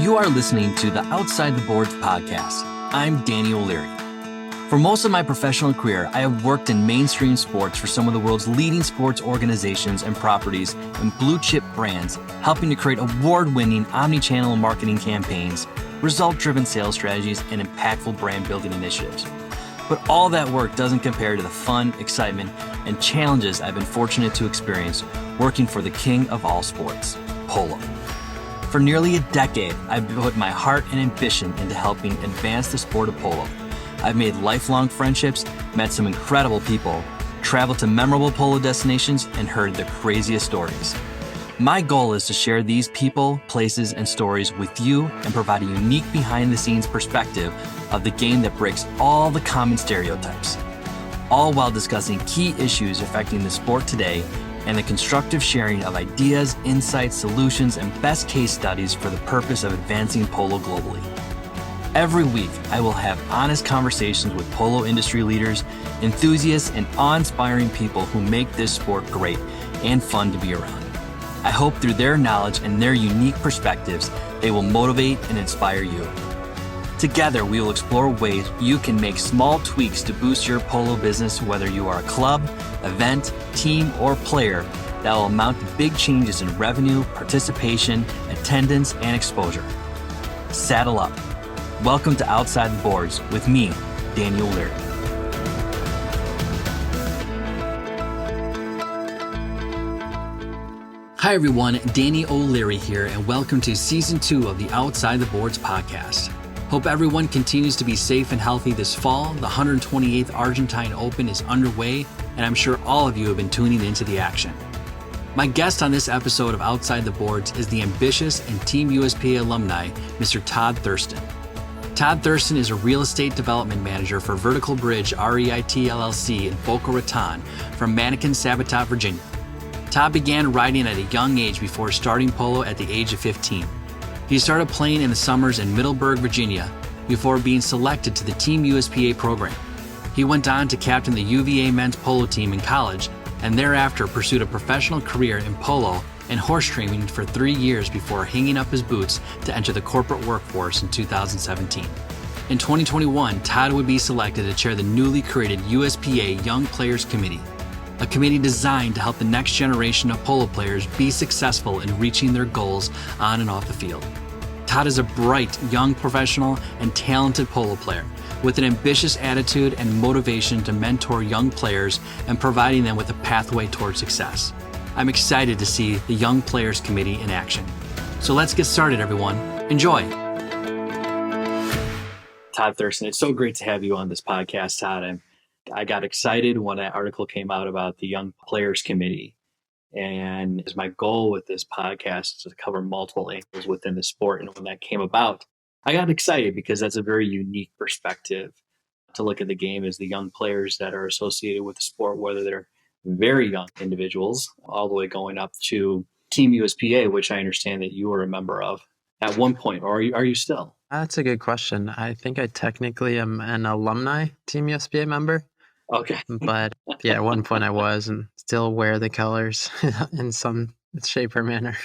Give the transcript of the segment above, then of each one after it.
You are listening to the Outside the Boards podcast. I'm Danny O'Leary. For most of my professional career, I have worked in mainstream sports for some of the world's leading sports organizations and properties and blue-chip brands, helping to create award-winning omni-channel marketing campaigns, result-driven sales strategies, and impactful brand-building initiatives. But all that work doesn't compare to the fun, excitement, and challenges I've been fortunate to experience working for the king of all sports, polo. For nearly a decade, I've put my heart and ambition into helping advance the sport of polo. I've made lifelong friendships, met some incredible people, traveled to memorable polo destinations, and heard the craziest stories. My goal is to share these people, places, and stories with you and provide a unique behind-the-scenes perspective of the game that breaks all the common stereotypes, all while discussing key issues affecting the sport today and the constructive sharing of ideas, insights, solutions, and best case studies for the purpose of advancing polo globally. Every week, I will have honest conversations with polo industry leaders, enthusiasts, and awe-inspiring people who make this sport great and fun to be around. I hope through their knowledge and their unique perspectives, they will motivate and inspire you. Together, we will explore ways you can make small tweaks to boost your polo business, whether you are a club, event, team, or player, that will amount to big changes in revenue, participation, attendance, and exposure. Saddle up. Welcome to Outside the Boards with me, Daniel O'Leary. Hi everyone, Danny O'Leary here, and welcome to Season 2 of the Outside the Boards podcast. Hope everyone continues to be safe and healthy this fall. The 128th Argentine Open is underway, and I'm sure all of you have been tuning into the action. My guest on this episode of Outside the Boards is the ambitious and Team USPA alumni, Mr. Todd Thurston. Todd Thurston is a real estate development manager for Vertical Bridge REIT LLC in Boca Raton from Manakin Sabot, Virginia. Todd began riding at a young age before starting polo at the age of 15. He started playing in the summers in Middleburg, Virginia, before being selected to the Team USPA program. He went on to captain the UVA men's polo team in college, and thereafter pursued a professional career in polo and horse training for 3 years before hanging up his boots to enter the corporate workforce in 2017. In 2021, Todd would be selected to chair the newly created USPA Young Players Committee, a committee designed to help the next generation of polo players be successful in reaching their goals on and off the field. Todd is a bright, young professional and talented polo player with an ambitious attitude and motivation to mentor young players and providing them with a pathway toward success. I'm excited to see the Young Players Committee in action. So let's get started, everyone. Enjoy. Todd Thurston, it's so great to have you on this podcast, Todd. I got excited when that article came out about the Young Players Committee. And my goal with this podcast is to cover multiple angles within the sport. And when that came about, I got excited because that's a very unique perspective to look at the game as the young players that are associated with the sport, whether they're very young individuals all the way going up to Team USPA, which I understand that you were a member of at one point, or are you still? That's a good question. I think I technically am an alumni Team USPA member. Okay. But yeah, at one point I was and still wear the colors in some shape or manner.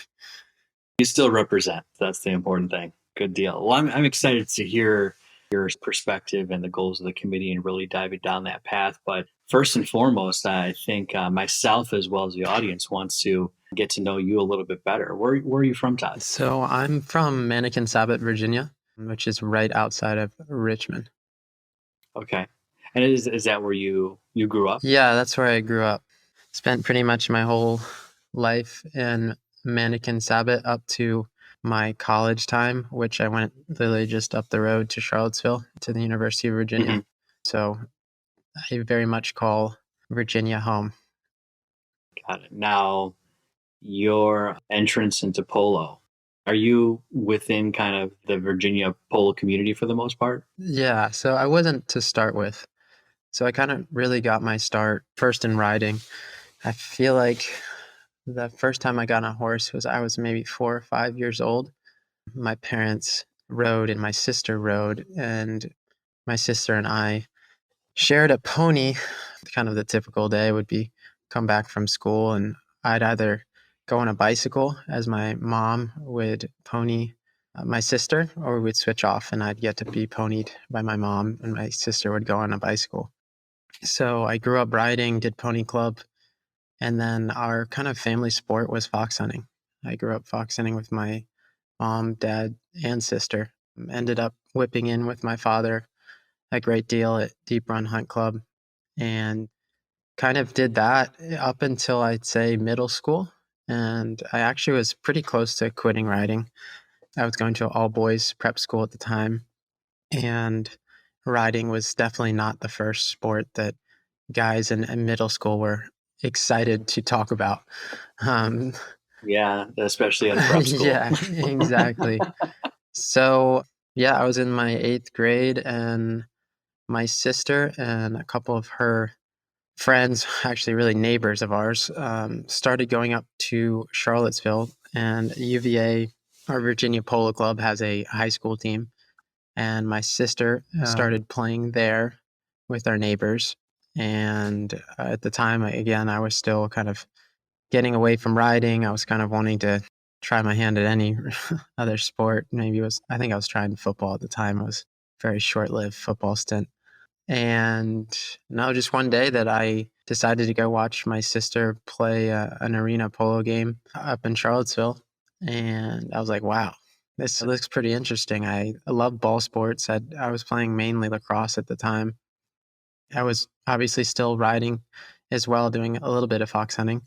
You still represent. That's the important thing. Good deal. Well, I'm excited to hear your perspective and the goals of the committee and really diving down that path. But first and foremost, I think myself as well as the audience wants to get to know you a little bit better. Where are you from, Todd? So I'm from Manakin Sabot, Virginia, which is right outside of Richmond. Okay. And is that where you grew up? Yeah, that's where I grew up. Spent pretty much my whole life in Manakin Sabot up to my college time, which I went literally just up the road to Charlottesville to the University of Virginia. Mm-hmm. So I very much call Virginia home. Got it. Now, your entrance into polo, are you within kind of the Virginia polo community for the most part? Yeah, so I wasn't to start with. So I kind of really got my start first in riding. I feel like the first time I got on a horse I was maybe 4 or 5 years old. My parents rode and my sister rode, and my sister and I shared a pony. Kind of the typical day would be come back from school and I'd either go on a bicycle as my mom would pony my sister, or we'd switch off and I'd get to be ponied by my mom and my sister would go on a bicycle. So I grew up riding, did pony club, and then our kind of family sport was fox hunting. I grew up fox hunting with my mom, dad, and sister. Ended up whipping in with my father a great deal at Deep Run Hunt Club and kind of did that up until I'd say middle school. And I actually was pretty close to quitting riding. I was going to an all boys prep school at the time, and riding was definitely not the first sport that guys in middle school were excited to talk about. Um, Yeah, especially at a prep school. yeah, exactly. So, yeah, I was in my 8th grade, and my sister and a couple of her friends, actually really neighbors of ours, started going up to Charlottesville, and UVA, our Virginia Polo Club, has a high school team. And my sister started playing there with our neighbors. And at the time, again, I was still kind of getting away from riding. I was kind of wanting to try my hand at any other sport. Maybe I think I was trying football at the time. It was a very short-lived football stint. And no, just one day that I decided to go watch my sister play an arena polo game up in Charlottesville. And I was like, wow, this looks pretty interesting. I love ball sports. I was playing mainly lacrosse at the time. I was obviously still riding as well, doing a little bit of fox hunting.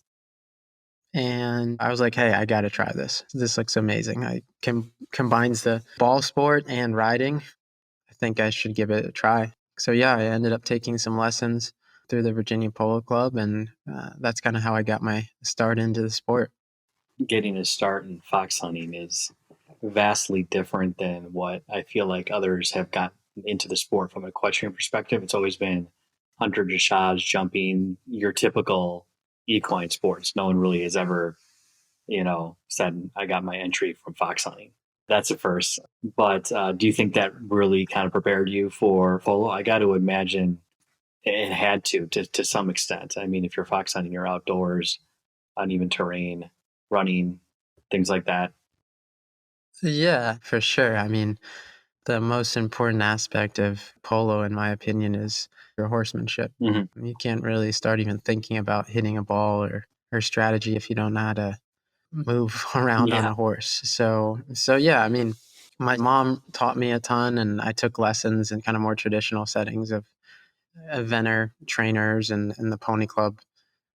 And I was like, hey, I got to try this. This looks amazing. I combines the ball sport and riding. I think I should give it a try. So yeah, I ended up taking some lessons through the Virginia Polo Club, and that's kind of how I got my start into the sport. Getting a start in fox hunting is vastly different than what I feel like others have gotten into the sport from an equestrian perspective. It's always been hunter dressage, jumping, your typical equine sports. No one really has ever, said, I got my entry from fox hunting. That's a first. But do you think that really kind of prepared you for polo? I got to imagine it had to some extent. I mean, if you're fox hunting, you're outdoors, uneven terrain, running, things like that. Yeah, for sure. I mean, the most important aspect of polo, in my opinion, is your horsemanship. Mm-hmm. You can't really start even thinking about hitting a ball or strategy if you don't know how to move around on Yeah. a horse. So yeah, I mean, my mom taught me a ton, and I took lessons in kind of more traditional settings of eventer trainers and the pony club.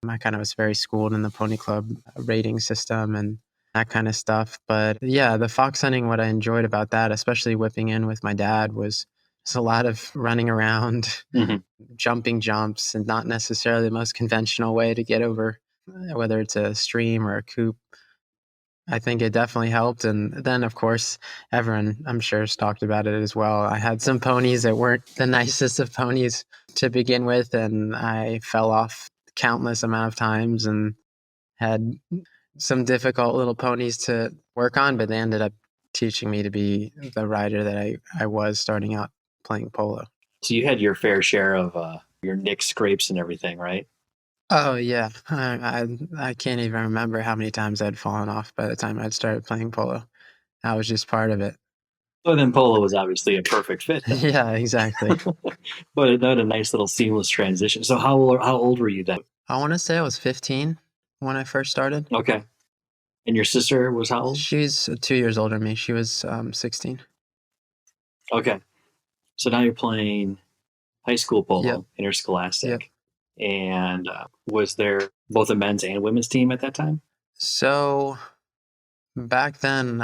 I kind of was very schooled in the pony club rating system and that kind of stuff. But yeah, the fox hunting, what I enjoyed about that, especially whipping in with my dad, was just a lot of running around, Mm-hmm. jumping jumps, and not necessarily the most conventional way to get over, whether it's a stream or a coop. I think it definitely helped. And then, of course, everyone, I'm sure, has talked about it as well. I had some ponies that weren't the nicest of ponies to begin with, and I fell off countless amount of times and had some difficult little ponies to work on, but they ended up teaching me to be the rider that I was starting out playing polo. So you had your fair share of your nick scrapes and everything, right? Oh yeah, I can't even remember how many times I'd fallen off by the time I'd started playing polo. I was just part of it. So then polo was obviously a perfect fit then. Yeah, exactly. But that had a nice little seamless transition. So how old were you then? I want to say I was 15 when I first started. Okay. And your sister was how old? She's 2 years older than me. She was 16. Okay. So now you're playing high school Yep. polo, interscholastic. Yep. And was there both a men's and women's team at that time? So back then,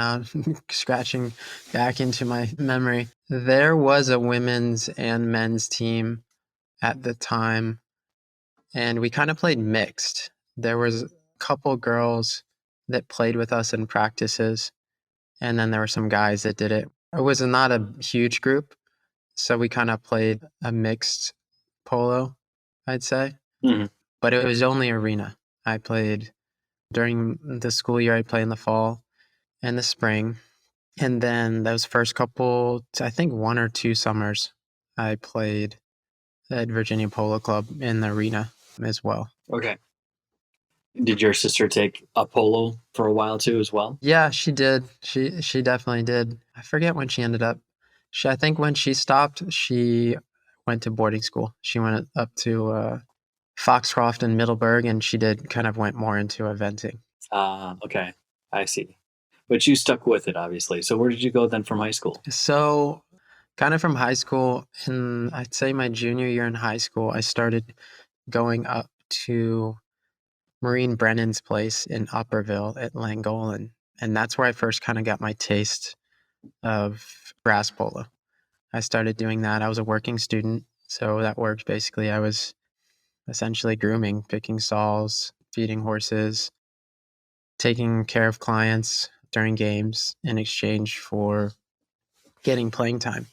scratching back into my memory, there was a women's and men's team at the time, and we kind of played mixed. There was a couple girls that played with us in practices, and then there were some guys that did it. It was not a huge group, so we kind of played a mixed polo, I'd say. Mm-hmm. But it was only arena. I played during the school year, I played in the fall and the spring. And then those first couple, I think 1 or 2 summers, I played at Virginia Polo Club in the arena as well. Okay. Did your sister take a polo for a while too, as well? Yeah, she did. She definitely did. I forget when she ended up. I think when she stopped, she went to boarding school. She went up to Foxcroft and Middleburg, and she did kind of went more into eventing. Okay, I see. But you stuck with it, obviously. So where did you go then from high school? So, kind of from high school, and I'd say my junior year in high school, I started going up to Maureen Brennan's place in Upperville at Langolan. And that's where I first kind of got my taste of grass polo. I started doing that. I was a working student. So that worked basically. I was essentially grooming, picking stalls, feeding horses, taking care of clients during games in exchange for getting playing time.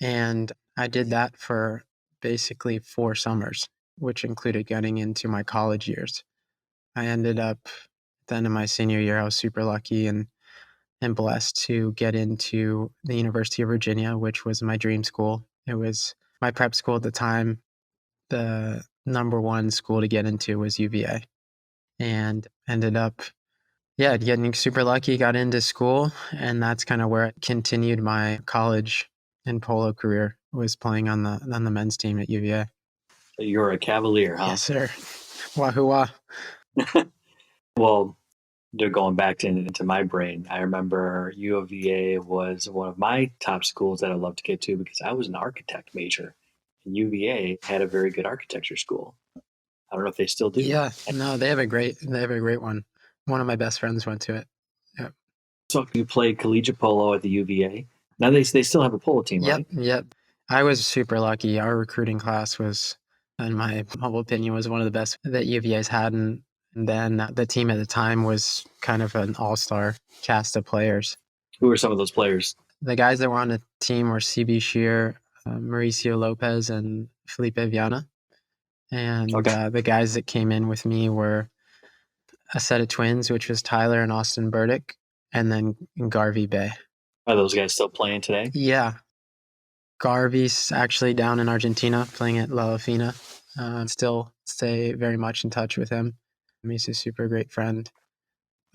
And I did that for basically 4 summers, which included getting into my college years. I ended up at the end of my senior year, I was super lucky and blessed to get into the University of Virginia, which was my dream school. It was my prep school at the time. The number one school to get into was UVA, and ended up, getting super lucky, got into school, and that's kind of where I continued my college and polo career, was playing on the men's team at UVA. So you're a Cavalier, huh? Yes, sir. Wahoo wah. Well, they're going back into my brain. I remember UVA was one of my top schools that I loved to get to because I was an architect major. And UVA had a very good architecture school. I don't know if they still do. Yeah, no, they have a great one. One of my best friends went to it. Yep. So you played collegiate polo at the UVA. Now they still have a polo team, right? Yep. I was super lucky. Our recruiting class was, in my humble opinion, was one of the best that UVA's had. And then the team at the time was kind of an all-star cast of players. Who are some of those players? The guys that were on the team were CB Shear, Mauricio Lopez, and Felipe Viana. And the guys that came in with me were a set of twins, which was Tyler and Austin Burdick, and then Garvey Bay. Are those guys still playing today? Yeah. Garvey's actually down in Argentina playing at La Fina. Still stay very much in touch with him. He's a super great friend.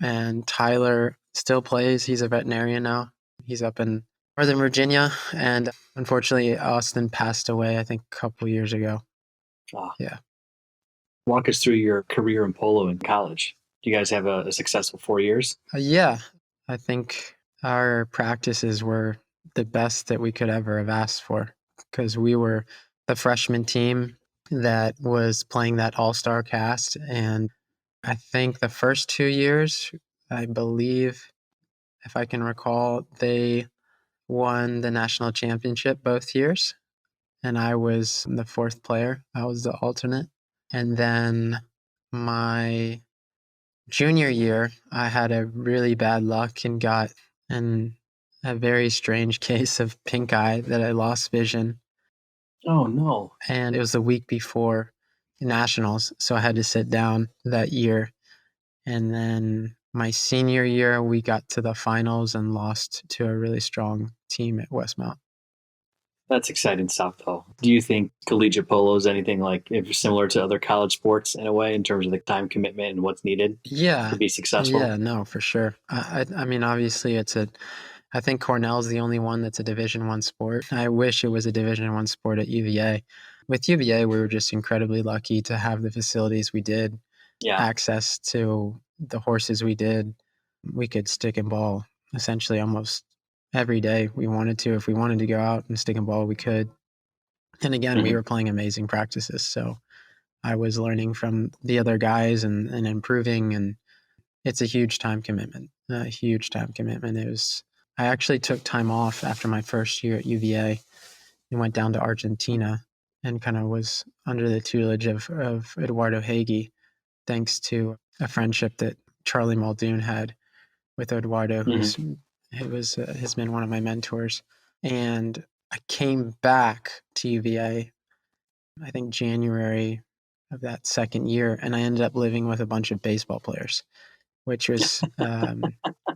And Tyler still plays. He's a veterinarian now. He's up in Northern Virginia. And unfortunately, Austin passed away, I think, a couple years ago. Yeah. Walk us through your career in polo in college. Do you guys have a successful 4 years? Yeah. I think our practices were the best that we could ever have asked for, because we were the freshman team that was playing that all-star cast. And I think the first 2 years, I believe, if I can recall, they won the national championship both years. And I was the 4th player. I was the alternate. And then my junior year, I had a really bad luck and got in a very strange case of pink eye that I lost vision. Oh, no. And it was the week before nationals, so I had to sit down that year. And then my senior year, we got to the finals and lost to a really strong team at Westmount. That's exciting stuff, though. Do you think collegiate polo is anything like similar to other college sports in a way, in terms of the time commitment and what's needed to be successful? Yeah, no, for sure. I mean, obviously, I think Cornell's the only one that's a Division I sport. I wish it was a Division I sport at UVA. With UVA, we were just incredibly lucky to have the facilities we did, access to the horses we did. We could stick and ball essentially almost every day we wanted to. If we wanted to go out and stick and ball, we could. And again, we were playing amazing practices. So I was learning from the other guys and improving. And it's a huge time commitment, I actually took time off after my first year at UVA and went down to Argentina and kind of was under the tutelage of Eduardo Hagee, thanks to a friendship that Charlie Muldoon had with Eduardo, has been one of my mentors. And I came back to UVA, I think January of that second year, and I ended up living with a bunch of baseball players, which was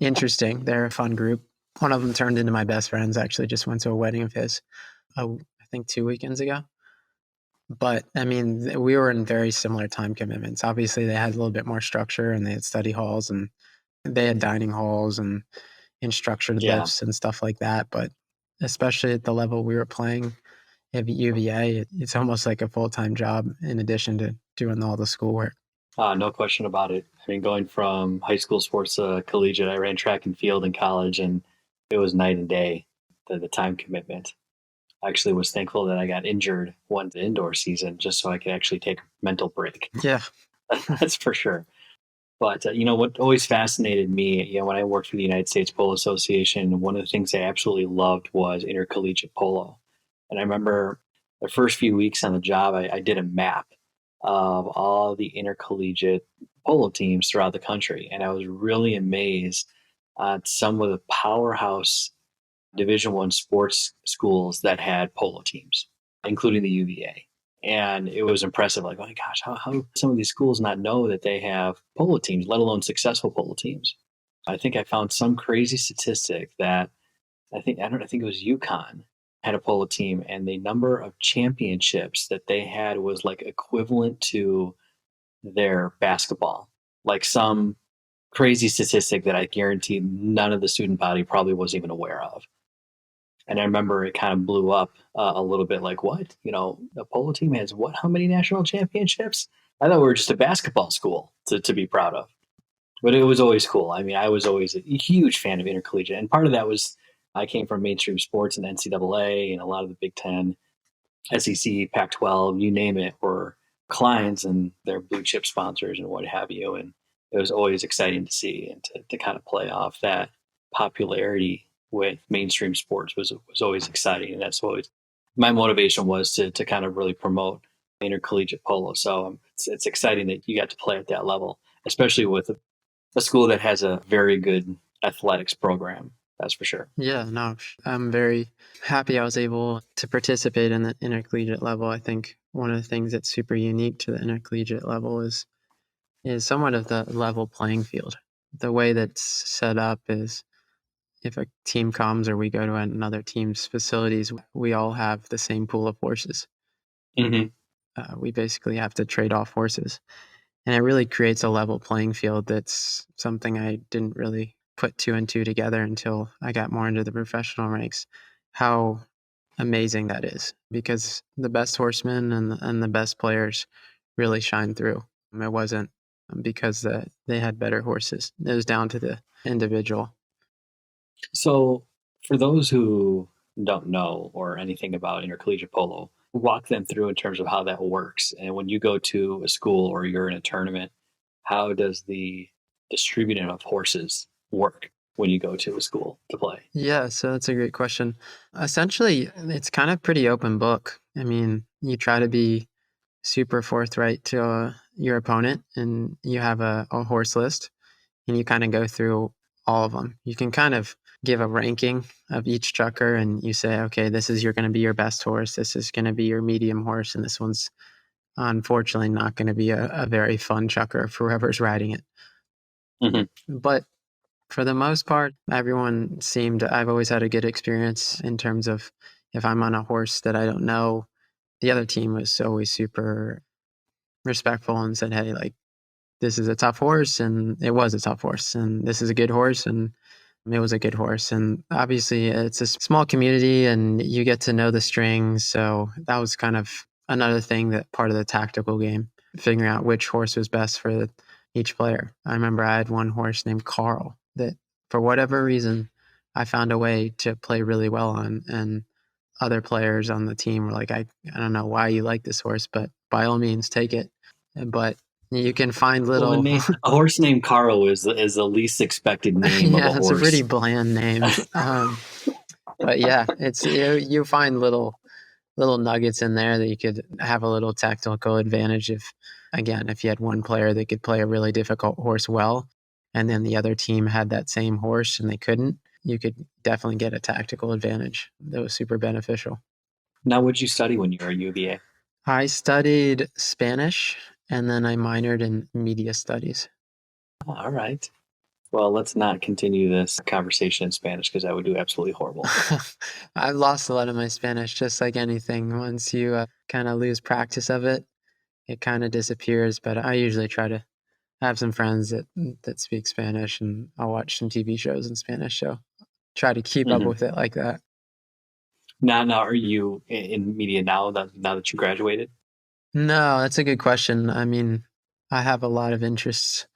interesting. They're a fun group. One of them turned into my best friends, actually. Just went to a wedding of his, I think 2 weekends ago. But I mean, we were in very similar time commitments. Obviously, they had a little bit more structure, and they had study halls, and they had dining halls and structured Yeah. lifts and stuff like that. But especially at the level we were playing at UVA, it's almost like a full-time job in addition to doing all the schoolwork. No question about it. I mean, going from high school sports to collegiate, I ran track and field in college, and it was night and day, the time commitment. I actually was thankful that I got injured one indoor season just so I could actually take a mental break. Yeah. That's for sure. But what always fascinated me, when I worked for the United States Polo Association, one of the things I absolutely loved was intercollegiate polo. And I remember the first few weeks on the job, I did a map of all the intercollegiate polo teams throughout the country, and I was really amazed at some of the powerhouse Division One sports schools that had polo teams, including the UVA. And it was impressive. Like, oh my gosh, how some of these schools not know that they have polo teams, let alone successful polo teams? I think I found some crazy statistic that I think it was UConn had a polo team, and the number of championships that they had was like equivalent to their basketball. Like some crazy statistic that I guarantee none of the student body probably wasn't even aware of. And I remember it kind of blew up a little bit like, what? The polo team has what? How many national championships? I thought we were just a basketball school to be proud of. But it was always cool. I mean, I was always a huge fan of intercollegiate. And part of that was I came from mainstream sports and NCAA and a lot of the Big Ten, SEC, Pac 12, you name it, were clients and their blue chip sponsors and what have you. And it was always exciting to see and to kind of play off that popularity with mainstream sports was always exciting. And that's always my motivation was to kind of really promote intercollegiate polo. So it's exciting that you got to play at that level, especially with a school that has a very good athletics program. That's for sure. Yeah, no, I'm very happy I was able to participate in the intercollegiate level. I think one of the things that's super unique to the intercollegiate level is somewhat of the level playing field. The way that's set up is if a team comes or we go to another team's facilities, we all have the same pool of horses. Mm-hmm. We basically have to trade off horses. And it really creates a level playing field. That's something I didn't really put two and two together until I got more into the professional ranks. How amazing that is, because the best horsemen and the best players really shine through. It wasn't because they had better horses. It was down to the individual. So, for those who don't know or anything about intercollegiate polo, walk them through in terms of how that works. And when you go to a school or you're in a tournament, how does the distributing of horses work when you go to a school to play? Yeah, so that's a great question. Essentially, it's kind of pretty open book. I mean, you try to be super forthright to your opponent, and you have a horse list, and you kind of go through all of them. You can kind of give a ranking of each chucker, and you say, okay, this is going to be your best horse, this is going to be your medium horse, and this one's unfortunately not going to be a very fun chucker for whoever's riding it. Mm-hmm. But for the most part, everyone I've always had a good experience in terms of if I'm on a horse that I don't know, the other team was always super respectful and said, hey, like, this is a tough horse, and it was a tough horse, and this is a good horse, and it was a good horse. And obviously it's a small community and you get to know the strings. So that was kind of another thing, that part of the tactical game, figuring out which horse was best for each player. I remember I had one horse named Carl that for whatever reason I found a way to play really well on, and other players on the team were like, I don't know why you like this horse, but by all means take it. But you can find Well, little a horse named Carl is the least expected name of a yeah, it's a horse. pretty bland name. But yeah, it's you find little nuggets in there that you could have a little tactical advantage if you had one player that could play a really difficult horse well, and then the other team had that same horse and they couldn't, you could definitely get a tactical advantage that was super beneficial. Now, what did you study when you were at UVA? I studied Spanish and then I minored in media studies. Oh, all right. Well, let's not continue this conversation in Spanish because I would do absolutely horrible. I've lost a lot of my Spanish, just like anything. Once you kind of lose practice of it, it kind of disappears. But I usually try to have some friends that speak Spanish, and I'll watch some TV shows in Spanish. So try to keep up with it like that. Now, are you in media now that you graduated? No, that's a good question. I mean, I have a lot of interests.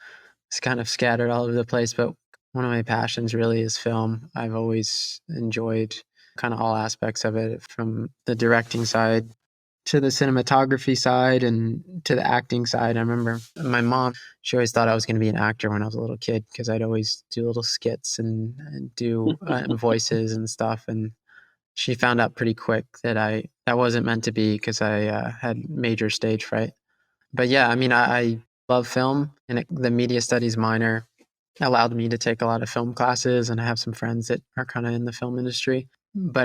It's kind of scattered all over the place, but one of my passions really is film. I've always enjoyed kind of all aspects of it, from the directing side to the cinematography side and to the acting side. I remember my mom, she always thought I was going to be an actor when I was a little kid because I'd always do little skits and do voices and stuff. And she found out pretty quick that that wasn't meant to be because I had major stage fright. But yeah, I mean, I love film, and the media studies minor allowed me to take a lot of film classes, and I have some friends that are kind of in the film industry. But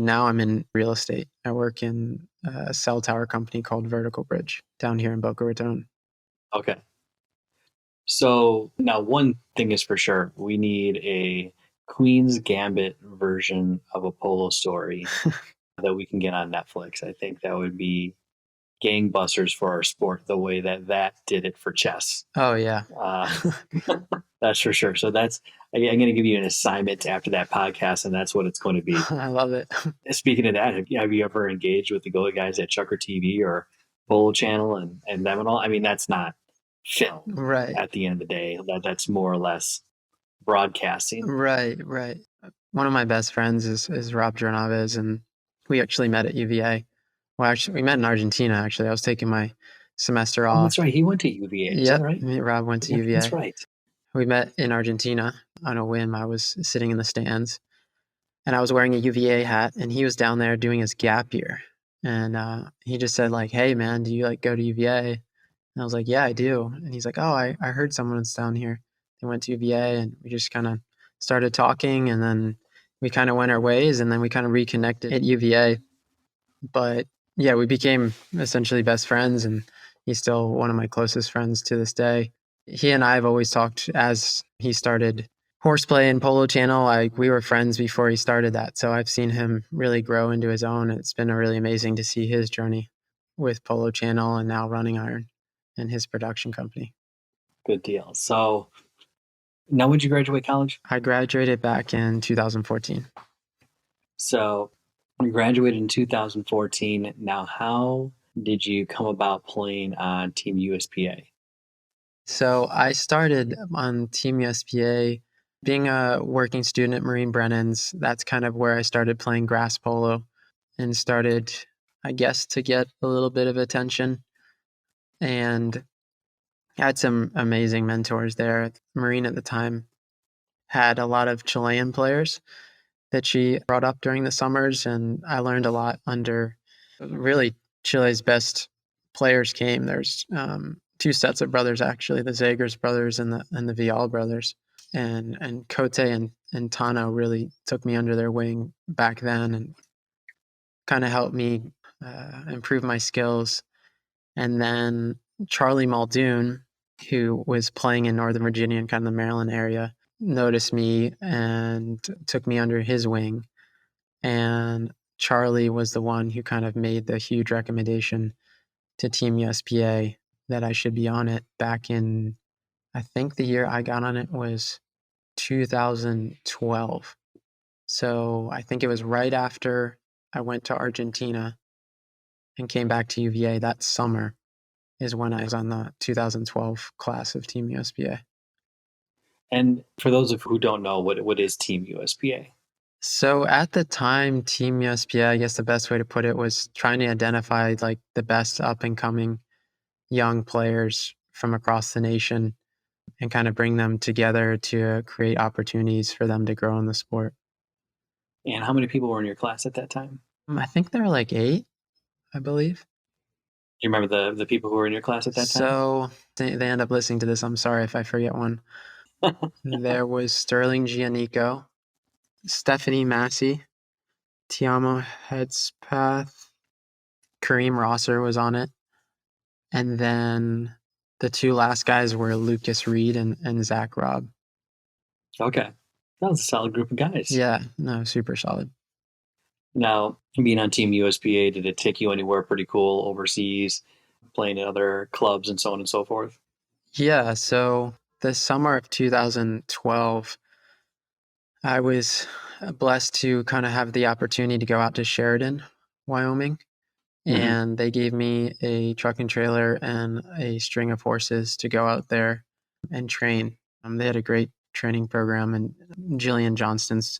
now I'm in real estate. I work in a cell tower company called Vertical Bridge down here in Boca Raton. Okay. So now one thing is for sure, we need a Queen's Gambit version of a polo story that we can get on Netflix. I think that would be gangbusters for our sport, the way that did it for chess. Oh, yeah. That's for sure. So I'm going to give you an assignment after that podcast, and that's what it's going to be. I love it. Speaking of that, have you ever engaged with the guys at Chucker TV or Polo Channel and them and all? I mean, that's not film, right? At the end of the day, that's more or less broadcasting. Right. One of my best friends is Rob Jornaves, and we actually met at UVA. Well, actually, we met in Argentina. Actually, I was taking my semester off. Oh, that's right. He went to UVA. Is that right? Rob went to UVA. That's right. We met in Argentina on a whim. I was sitting in the stands, and I was wearing a UVA hat, and he was down there doing his gap year. And he just said, like, "Hey, man, do you go to UVA?" And I was like, "Yeah, I do." And he's like, "Oh, I heard someone's down here. They went to UVA," and we just kind of started talking, and then we kind of went our ways, and then we kind of reconnected at UVA. But yeah, we became essentially best friends, and he's still one of my closest friends to this day. He and I have always talked as he started horseplay and Polo Channel. We were friends before he started that. So I've seen him really grow into his own. It's been really amazing to see his journey with Polo Channel and now Running Iron and his production company. Good deal. So now, when did you graduate college? I graduated back in 2014. So you graduated in 2014. Now, how did you come about playing on Team USPA? So I started on Team USPA being a working student at Marine Brennan's. That's kind of where I started playing grass polo and started, I guess, to get a little bit of attention. And I had some amazing mentors there. Marine at the time had a lot of Chilean players that she brought up during the summers, and I learned a lot under really Chile's best players came. There's two sets of brothers, actually, the Zagers brothers and the Vial brothers. And Cote and Tano really took me under their wing back then and kind of helped me improve my skills. And then Charlie Muldoon, who was playing in Northern Virginia and kind of the Maryland area, noticed me and took me under his wing. And Charlie was the one who kind of made the huge recommendation to Team USPA that I should be on it back in, I think the year I got on it was 2012. So I think it was right after I went to Argentina and came back to UVA that summer is when I was on the 2012 class of Team USPA. And for those of who don't know, what is Team USPA? So at the time, Team USPA, I guess the best way to put it was trying to identify the best up and coming young players from across the nation and kind of bring them together to create opportunities for them to grow in the sport. And how many people were in your class at that time? I think there were 8, I believe. Do you remember the people who were in your class at that time? So they end up listening to this. I'm sorry if I forget one. There was Sterling Giannico, Stephanie Massey, Tiamo Headspath, Kareem Rosser was on it. And then the two last guys were Lucas Reed and Zach Robb. Okay. That was a solid group of guys. Yeah, no, super solid. Now, being on Team USPA, did it take you anywhere pretty cool overseas, playing in other clubs and so on and so forth? Yeah, so the summer of 2012, I was blessed to kind of have the opportunity to go out to Sheridan, Wyoming, Hmm. and they gave me a truck and trailer and a string of horses to go out there and train. They had a great training program, and Jillian Johnston's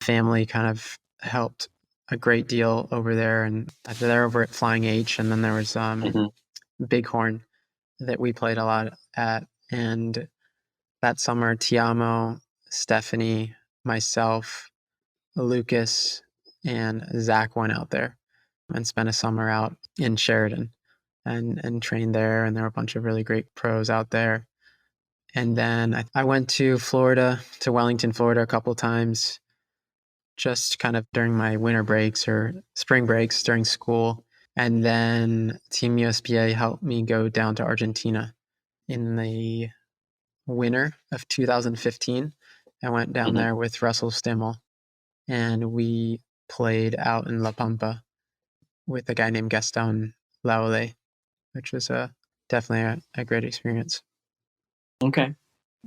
family kind of helped a great deal over there. And they're over at Flying H, and then there was Hmm. Bighorn that we played a lot at. And that summer, Tiamo, Stephanie, myself, Lucas, and Zach went out there and spent a summer out in Sheridan and trained there. And there were a bunch of really great pros out there. And then I went to Florida, to Wellington, Florida, a couple times, just kind of during my winter breaks or spring breaks during school. And then Team USPA helped me go down to Argentina in the winter of 2015. I went down Hmm. there with Russell Stimmel, and we played out in La Pampa with a guy named Gaston Laole, which was definitely a great experience. Okay.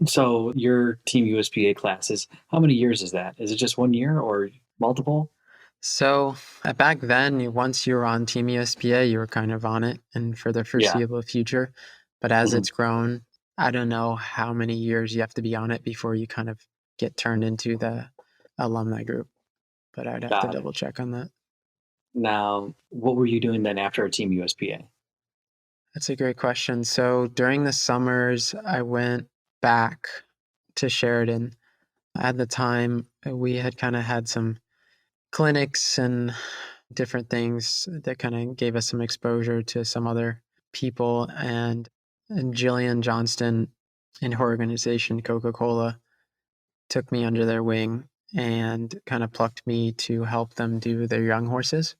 So your Team USPA classes, how many years is that? Is it just 1 year or multiple? So back then, once you were on Team USPA, you were kind of on it and for the Yeah. foreseeable future. But as Hmm. it's grown, I don't know how many years you have to be on it before you kind of get turned into the alumni group. But I'd have to Got it. double check on that. Now, what were you doing then after Team USPA? That's a great question. So during the summers, I went back to Sheridan. At the time, we had kind of had some clinics and different things that kind of gave us some exposure to some other people. And Jillian Johnston and her organization, Coca-Cola, took me under their wing and kind of plucked me to help them do their young horses.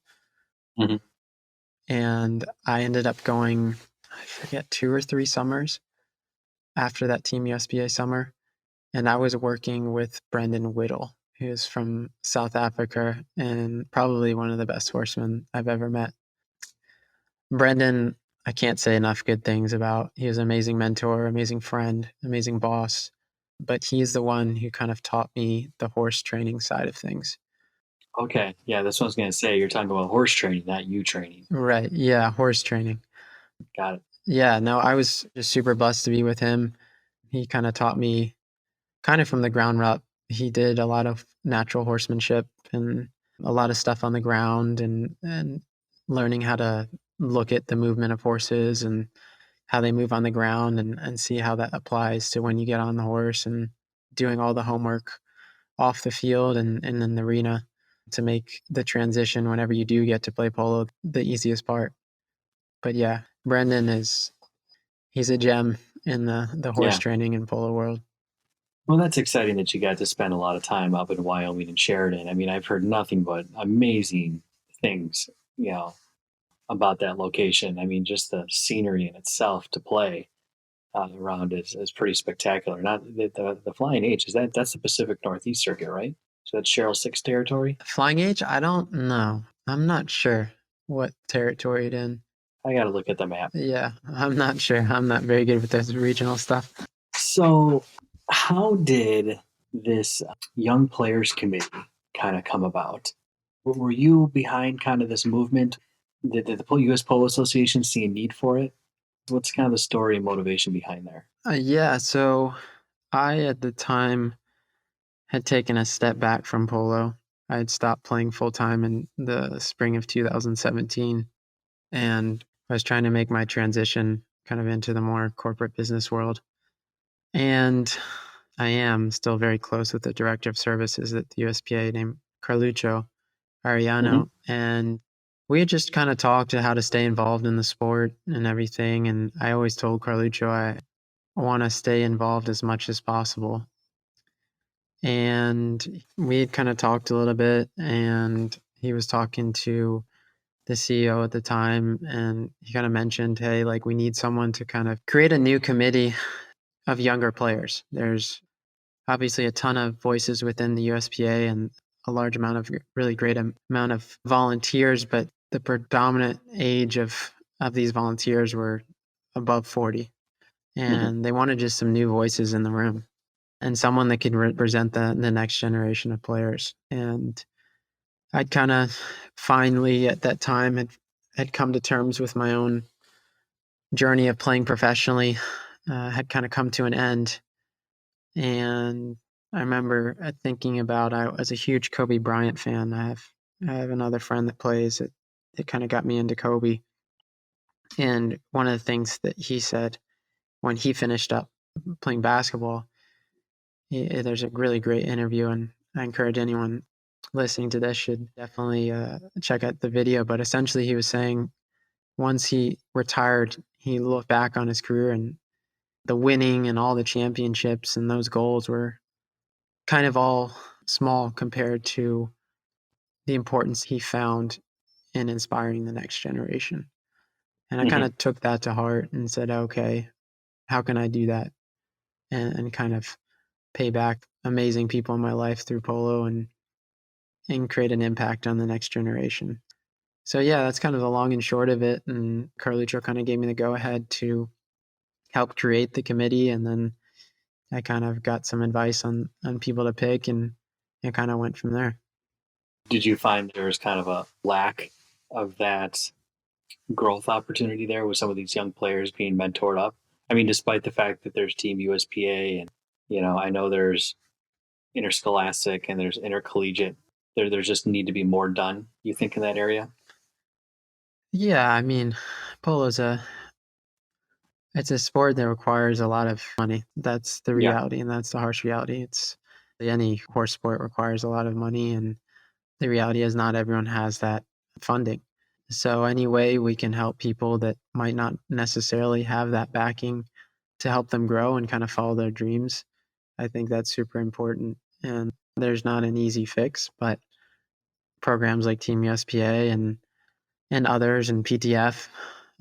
Hmm. And I ended up going, I forget, 2 or 3 summers after that Team USPA summer. And I was working with Brendan Whittle, who's from South Africa and probably one of the best horsemen I've ever met. Brendan, I can't say enough good things about. He was an amazing mentor, amazing friend, amazing boss. But he's the one who kind of taught me the horse training side of things. Okay. Yeah, that's what I was going to say. You're talking about horse training, not you training. Right. Yeah. Horse training. Got it. Yeah. No, I was just super blessed to be with him. He kind of taught me kind of from the ground up. He did a lot of natural horsemanship and a lot of stuff on the ground and learning how to look at the movement of horses and how they move on the ground and see how that applies to when you get on the horse and doing all the homework off the field and in the arena to make the transition whenever you do get to play polo the easiest part. But yeah, Brendan he's a gem in the horse Yeah. training and polo world. Well, that's exciting that you got to spend a lot of time up in Wyoming and Sheridan. I mean, I've heard nothing but amazing things, you know, about that location. I mean, just the scenery in itself to play around is pretty spectacular. Not the Flying H, is that's the Pacific Northeast circuit, right? So that's Cheryl Six territory. Flying H, I don't know. I'm not sure what territory it in. I got to look at the map. Yeah, I'm not sure. I'm not very good with this regional stuff. So, how did this Young Players Committee kind of come about? Were you behind kind of this movement? Did the U.S. Polo Association see a need for it? What's kind of the story and motivation behind there? Yeah, so I at the time had taken a step back from polo. I had stopped playing full time in the spring of 2017, and I was trying to make my transition kind of into the more corporate business world. And I am still very close with the director of services at the USPA named Carluccio Hmm. Ariano. And we had just kind of talked to how to stay involved in the sport and everything. And I always told Carluccio I want to stay involved as much as possible. And we had kind of talked a little bit, and he was talking to the CEO at the time, and he kind of mentioned, hey, like we need someone to kind of create a new committee of younger players. There's obviously a ton of voices within the USPA and a large amount of really great amount of volunteers, but the predominant age of these volunteers were above 40. And they wanted just some new voices in the room and someone that could represent the next generation of players. And I'd kind of finally at that time had come to terms with my own journey of playing professionally, had kind of come to an end. And I remember thinking about, I was a huge Kobe Bryant fan. I have another friend that plays it. It kind of got me into Kobe. And one of the things that he said when he finished up playing basketball, there's a really great interview, and I encourage anyone listening to this should definitely check out the video. But essentially he was saying once he retired, he looked back on his career and the winning and all the championships and those goals were kind of all small compared to the importance he found in inspiring the next generation. And I kind of took that to heart and said, okay, how can I do that? And kind of pay back amazing people in my life through polo and create an impact on the next generation. So yeah, that's kind of the long and short of it. And Carluccio kind of gave me the go ahead to help create the committee. And then I kind of got some advice on people to pick and it kind of went from there. Did you find there was kind of a lack of that growth opportunity there with some of these young players being mentored up? I mean, despite the fact that there's Team USPA and, I know there's interscholastic and there's intercollegiate, there's just need to be more done, you think, in that area? Yeah, I mean, polo's it's a sport that requires a lot of money. That's the reality, and that's the harsh reality. Any horse sport requires a lot of money, and the reality is not everyone has that funding. So any way we can help people that might not necessarily have that backing to help them grow and kind of follow their dreams, I think that's super important. And there's not an easy fix, but programs like Team USPA and others and PTF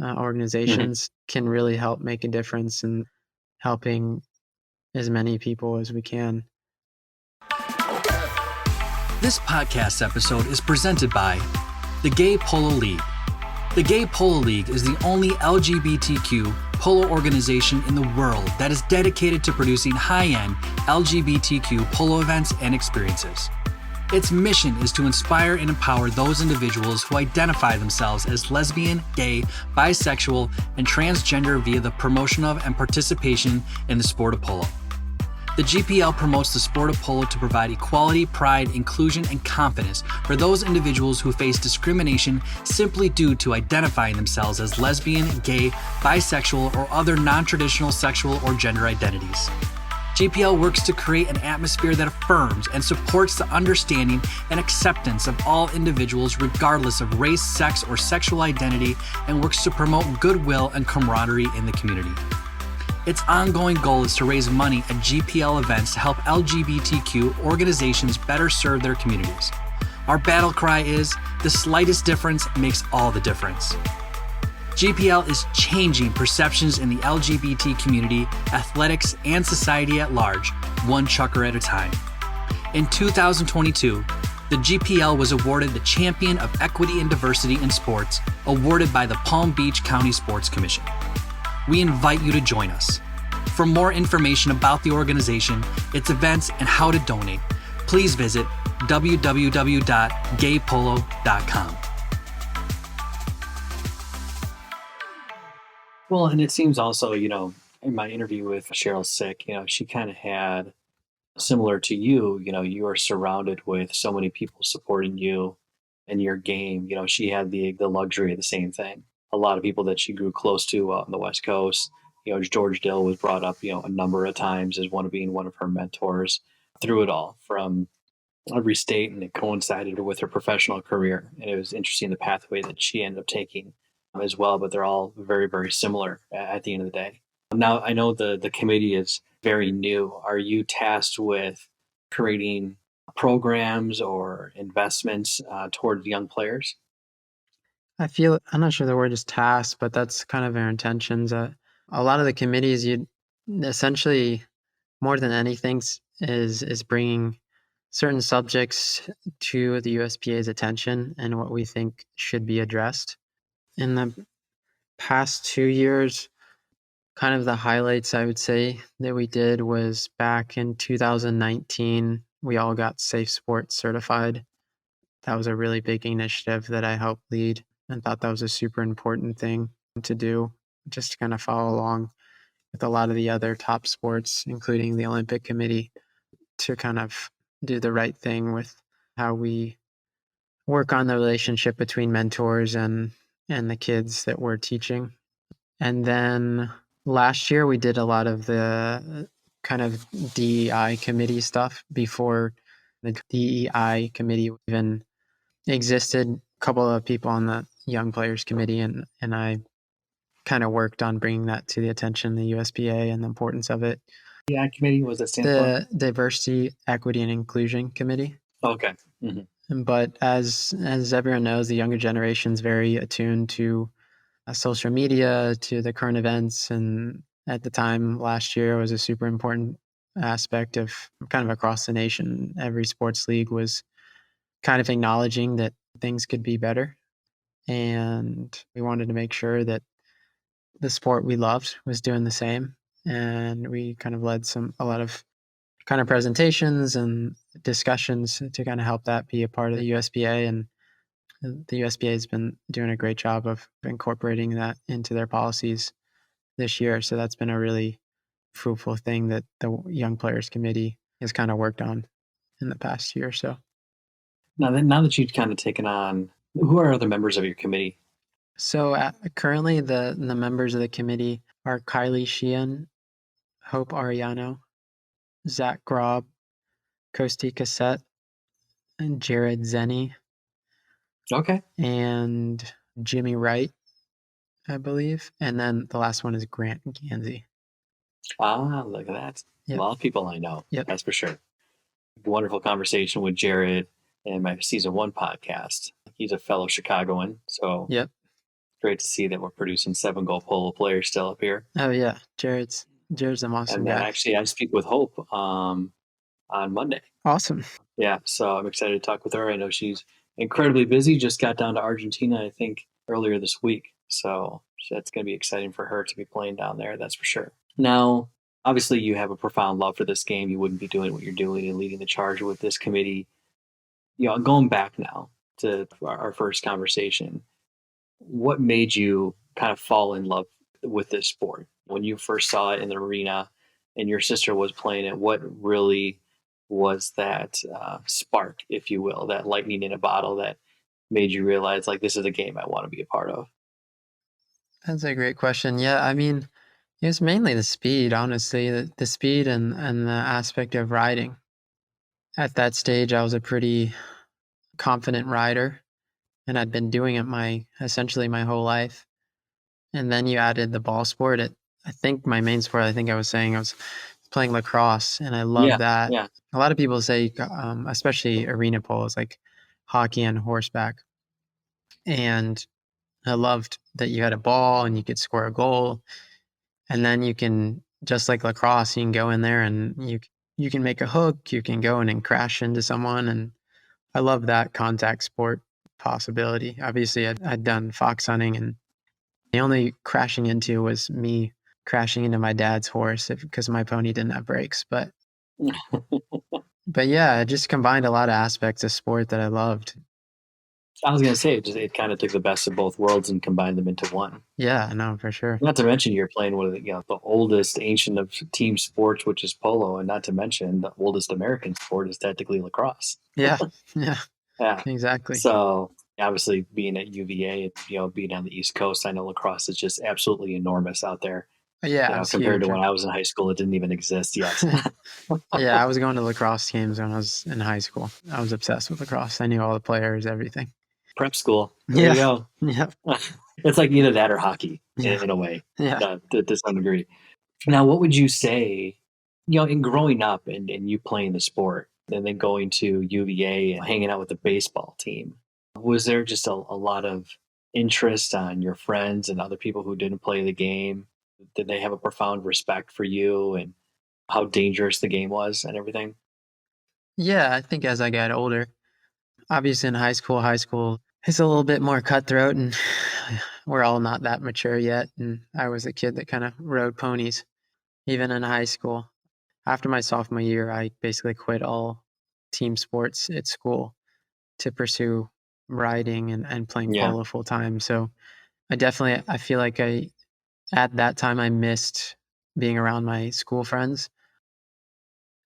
organizations can really help make a difference in helping as many people as we can. This podcast episode is presented by the Gay Polo League. The Gay Polo League is the only LGBTQ polo organization in the world that is dedicated to producing high-end LGBTQ polo events and experiences. Its mission is to inspire and empower those individuals who identify themselves as lesbian, gay, bisexual, and transgender via the promotion of and participation in the sport of polo. The GPL promotes the sport of polo to provide equality, pride, inclusion, and confidence for those individuals who face discrimination simply due to identifying themselves as lesbian, gay, bisexual, or other non-traditional sexual or gender identities. GPL works to create an atmosphere that affirms and supports the understanding and acceptance of all individuals regardless of race, sex, or sexual identity, and works to promote goodwill and camaraderie in the community. Its ongoing goal is to raise money at GPL events to help LGBTQ organizations better serve their communities. Our battle cry is, the slightest difference makes all the difference. GPL is changing perceptions in the LGBT community, athletics, and society at large, one chucker at a time. In 2022, the GPL was awarded the Champion of Equity and Diversity in Sports, awarded by the Palm Beach County Sports Commission. We invite you to join us. For more information about the organization, its events, and how to donate, please visit www.gaypolo.com. Well, and it seems also, in my interview with Cheryl Sick, she kind of had, similar to you, you are surrounded with so many people supporting you and your game. She had the luxury of the same thing. A lot of people that she grew close to out on the West Coast. George Dill was brought up, a number of times as being one of her mentors through it all from every state, and it coincided with her professional career. And it was interesting the pathway that she ended up taking as well, but they're all very, very similar at the end of the day. Now, I know the committee is very new. Are you tasked with creating programs or investments toward young players? I'm not sure the word is task, but that's kind of our intentions. A lot of the committees, you essentially, more than anything, is bringing certain subjects to the USPA's attention and what we think should be addressed. In the past 2 years, kind of the highlights I would say that we did was back in 2019, we all got Safe Sports certified. That was a really big initiative that I helped lead and thought that was a super important thing to do, just to kind of follow along with a lot of the other top sports, including the Olympic Committee, to kind of do the right thing with how we work on the relationship between mentors and the kids that we're teaching. And then last year we did a lot of the kind of DEI committee stuff before the DEI committee even existed. A couple of people on the Young Players Committee and I kind of worked on bringing that to the attention of the USPA and the importance of it. Yeah, committee, what does that stand The Diversity, Equity, and Inclusion Committee. for? Okay. Mm-hmm. But as everyone knows, the younger generation is very attuned to social media, to the current events, and at the time last year was a super important aspect of kind of across the nation. Every sports league was kind of acknowledging that things could be better, and we wanted to make sure that the sport we loved was doing the same. And we kind of led a lot of kind of presentations and discussions to kind of help that be a part of the USPA. And the USPA has been doing a great job of incorporating that into their policies this year. So that's been a really fruitful thing that the Young Players Committee has kind of worked on in the past year or so. Now that you've kind of taken on, who are other members of your committee? So currently the members of the committee are Kylie Sheehan, Hope Ariano, Zach Grob, Kosti Cassette, and Jared Zenny. Okay. And Jimmy Wright, I believe. And then the last one is Grant Gansey. Ah, look at that. Yep. A lot of people I know. Yep. That's for sure. Wonderful conversation with Jared in my season 1 podcast. He's a fellow Chicagoan, so Yep. great to see that we're producing 7 Gay Polo players still up here. Oh yeah, Jared's an awesome And then guy. actually I speak with Hope on Monday. Awesome. Yeah, so I'm excited to talk with her. I know she's incredibly busy, just got down to Argentina, I think, earlier this week. So that's going to be exciting for her to be playing down there, that's for sure. Now, obviously, you have a profound love for this game. You wouldn't be doing what you're doing and leading the charge with this committee. You know, going back now to our first conversation, what made you kind of fall in love with this sport? When you first saw it in the arena and your sister was playing it, what really was that spark, if you will, that lightning in a bottle that made you realize, like, this is a game I want to be a part of? That's a great question. Yeah, I mean, it's mainly the speed, honestly, the speed and the aspect of riding. At that stage, I was a pretty confident rider, and I'd been doing it essentially my whole life. And then you added the ball sport. I think my main sport, I think I was saying I was playing lacrosse, and I love that. Yeah. A lot of people say, especially arena polo, is like hockey and horseback. And I loved that you had a ball and you could score a goal. And then you can, just like lacrosse, you can go in there and you can make a hook, you can go in and crash into someone. And I love that contact sport possibility. Obviously, I'd done fox hunting, and the only crashing into was me crashing into my dad's horse because my pony didn't have brakes. But yeah, it just combined a lot of aspects of sport that I loved. I was going to say, it kind of took the best of both worlds and combined them into one. Yeah, no, for sure. Not to mention you're playing one of the oldest ancient of team sports, which is polo, and not to mention the oldest American sport is technically lacrosse. Yeah, Yeah, exactly. So obviously being at UVA, being on the East Coast, I know lacrosse is just absolutely enormous out there. Yeah, compared to when I was in high school, it didn't even exist yet. Yeah, I was going to lacrosse games when I was in high school. I was obsessed with lacrosse. I knew all the players, everything. Prep school. There you go. Yeah. It's like either that or hockey Yeah. in a way, Yeah. to some degree. Now, what would you say, in growing up and you playing the sport and then going to UVA and hanging out with the baseball team, was there just a lot of interest on your friends and other people who didn't play the game? Did they have a profound respect for you? And how dangerous the game was and everything? Yeah, I think as I got older, obviously in high school is a little bit more cutthroat, and we're all not that mature yet. And I was a kid that kind of rode ponies, even in high school. After my sophomore year, I basically quit all team sports at school to pursue riding and playing Yeah. polo full time. So I feel like at that time, I missed being around my school friends.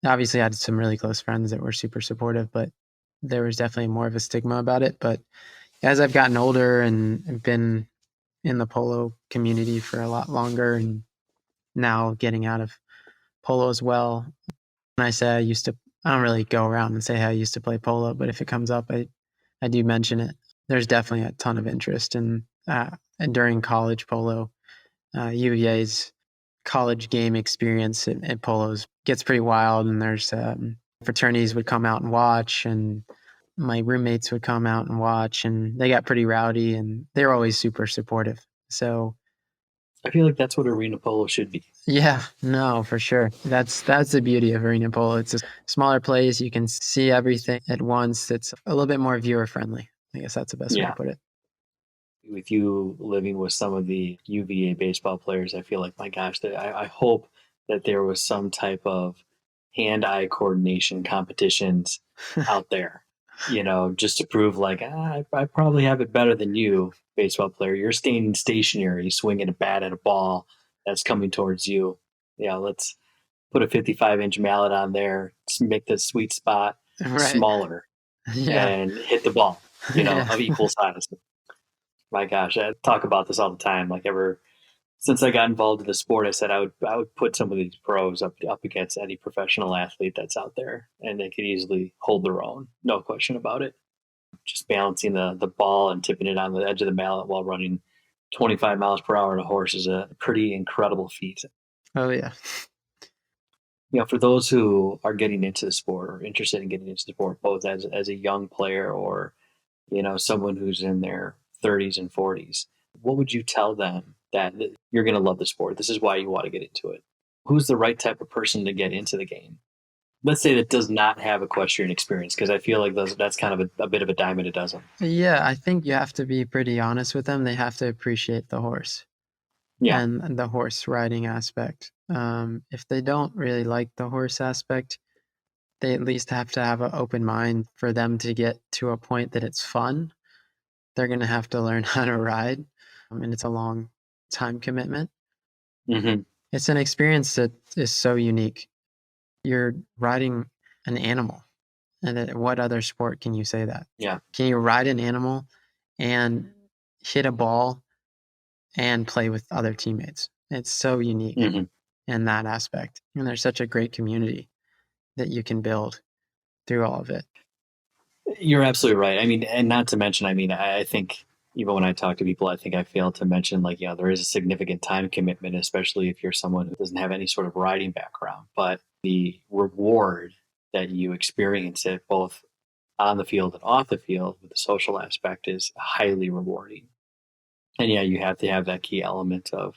Obviously, I had some really close friends that were super supportive, but there was definitely more of a stigma about it. But as I've gotten older and been in the polo community for a lot longer, and now getting out of polo as well, when I say I don't really go around and say how I used to play polo, but if it comes up, I do mention it. There's definitely a ton of interest and during college polo. UVA's college game experience at polos gets pretty wild, and there's fraternities would come out and watch, and my roommates would come out and watch, and they got pretty rowdy, and they're always super supportive. So I feel like that's what arena polo should be. yeah, no, for sure. That's the beauty of arena polo. It's a smaller place. You can see everything at once. It's a little bit more viewer friendly. I guess that's the best way to Yeah. put it. With you living with some of the UVA baseball players, I feel like, my gosh, that I hope that there was some type of hand-eye coordination competitions out there, just to prove like, I probably have it better than you, baseball player. You're staying stationary, swinging a bat at a ball that's coming towards you. Yeah, let's put a 55-inch mallet on there, make the sweet spot Right. smaller, Yeah. and hit the ball, Yeah. of equal size. My gosh, I talk about this all the time. Like, ever since I got involved in the sport, I said I would put some of these pros up against any professional athlete that's out there, and they could easily hold their own, no question about it. Just balancing the ball and tipping it on the edge of the mallet while running 25 miles per hour on a horse is a pretty incredible feat. Oh yeah. For those who are getting into the sport or interested in getting into the sport, both as a young player or someone who's in their 30s and 40s, what would you tell them that you're going to love the sport? This is why you want to get into it. Who's the right type of person to get into the game? Let's say that does not have equestrian experience, because I feel like that's kind of a bit of a dime a dozen. Yeah, I think you have to be pretty honest with them. They have to appreciate the horse Yeah. and the horse riding aspect. If they don't really like the horse aspect, they at least have to have an open mind for them to get to a point that it's fun. They're going to have to learn how to ride, and it's a long time commitment. Mm-hmm. It's an experience that is so unique. You're riding an animal. And what other sport can you say that? Yeah. Can you ride an animal and hit a ball and play with other teammates? It's so unique in that aspect. And there's such a great community that you can build through all of it. You're absolutely right. I mean, and not to mention, I think even when I talk to people, I think I fail to mention, like, there is a significant time commitment, especially if you're someone who doesn't have any sort of riding background. But the reward that you experience it both on the field and off the field with the social aspect is highly rewarding. And yeah, you have to have that key element of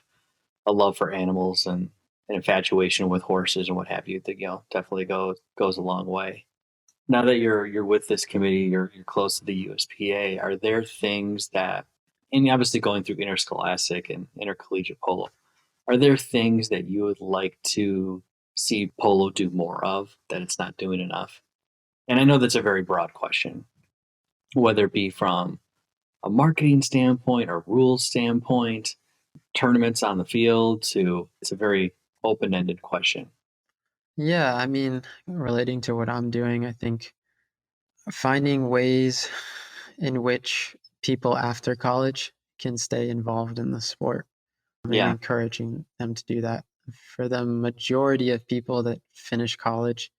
a love for animals and an infatuation with horses and what have you that, definitely goes a long way. Now that you're with this committee, you're close to the USPA. Are there things that, and obviously going through interscholastic and intercollegiate polo, are there things that you would like to see polo do more of that it's not doing enough? And I know that's a very broad question, whether it be from a marketing standpoint or rules standpoint, tournaments on the field, to it's a very open-ended question. Yeah, I mean, relating to what I'm doing, I think finding ways in which people after college can stay involved in the sport and Yeah. encouraging them to do that. For the majority of people that finish college,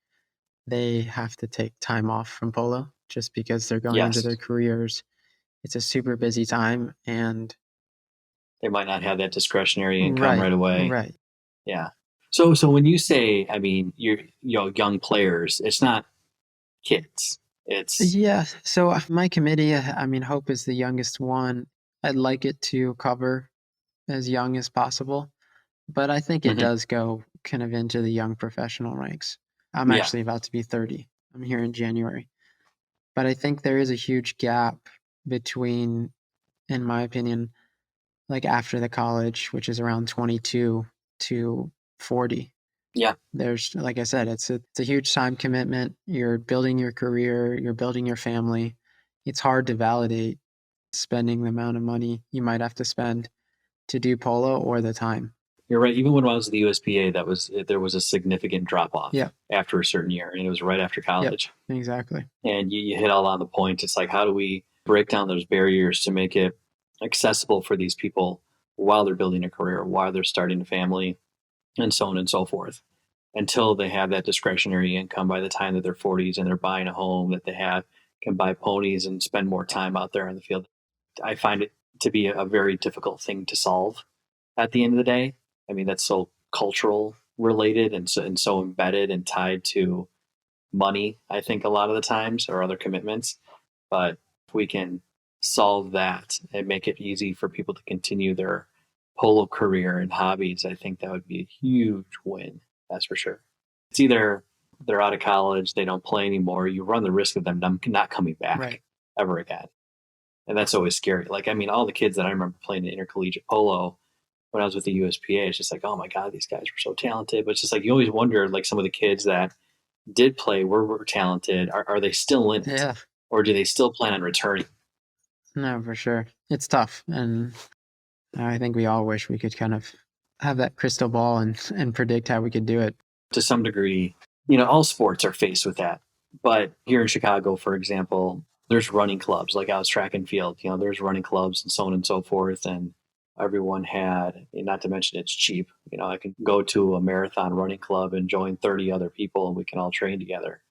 they have to take time off from polo just because they're going into Yes. their careers. It's a super busy time, and They might not have that discretionary income right away. Right. Yeah. So when you say, you're young players, it's not kids. It's Yeah. So my committee, Hope is the youngest one. I'd like it to cover as young as possible, but I think it does go kind of into the young professional ranks. I'm actually about to be 30. I'm here in January. But I think there is a huge gap between, in my opinion, like after the college, which is around 22 to 40. Yeah. There's, like I said, it's a huge time commitment. You're building your career, you're building your family. It's hard to validate spending the amount of money you might have to spend to do polo or the time. You're right. Even when I was at the USPA, there was a significant drop off after a certain year, and it was right after college. Yep, exactly. And you hit all on the point. It's like, how do we break down those barriers to make it accessible for these people while they're building a career, while they're starting a family, and so on and so forth, until they have that discretionary income by the time that they're 40s and they're buying a home, that they can buy ponies and spend more time out there in the field. I find it to be a very difficult thing to solve at the end of the day. I mean, that's so cultural related and so embedded and tied to money, I think, a lot of the times, or other commitments. But if we can solve that and make it easy for people to continue their polo career and hobbies, I think that would be a huge win. That's for sure. It's either they're out of college, they don't play anymore, you run the risk of them not coming back ever again. And that's always scary. Like, I mean, all the kids that I remember playing the intercollegiate polo when I was with the USPA, it's just like, oh my God, these guys were so talented. But it's just like, you always wonder, like, some of the kids that did play were talented. Are they still in it? Yeah. Or do they still plan on returning? No, for sure. It's tough. And I think we all wish we could kind of have that crystal ball and predict how we could do it. To some degree, all sports are faced with that. But here in Chicago, for example, there's running clubs, like I was track and field, there's running clubs and so on and so forth. And everyone had, not to mention it's cheap. I can go to a marathon running club and join 30 other people and we can all train together.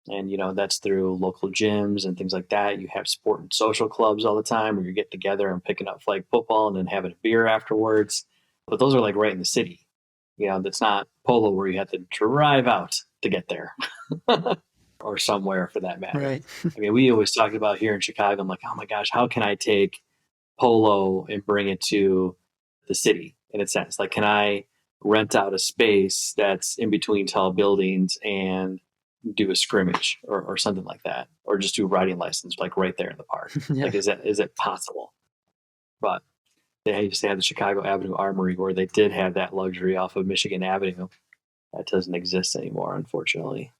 And, that's through local gyms and things like that. You have sport and social clubs all the time where you get together and picking up flag football and then having a beer afterwards. But those are like right in the city. That's not polo where you have to drive out to get there or somewhere for that matter. Right. I mean, we always talk about here in Chicago, I'm like, oh my gosh, how can I take polo and bring it to the city in a sense? Like, can I rent out a space that's in between tall buildings and do a scrimmage or something like that, or just do a riding license like right there in the park? Like, is it possible? But they used to have the Chicago Avenue Armory where they did have that luxury off of Michigan Avenue. That doesn't exist anymore, unfortunately.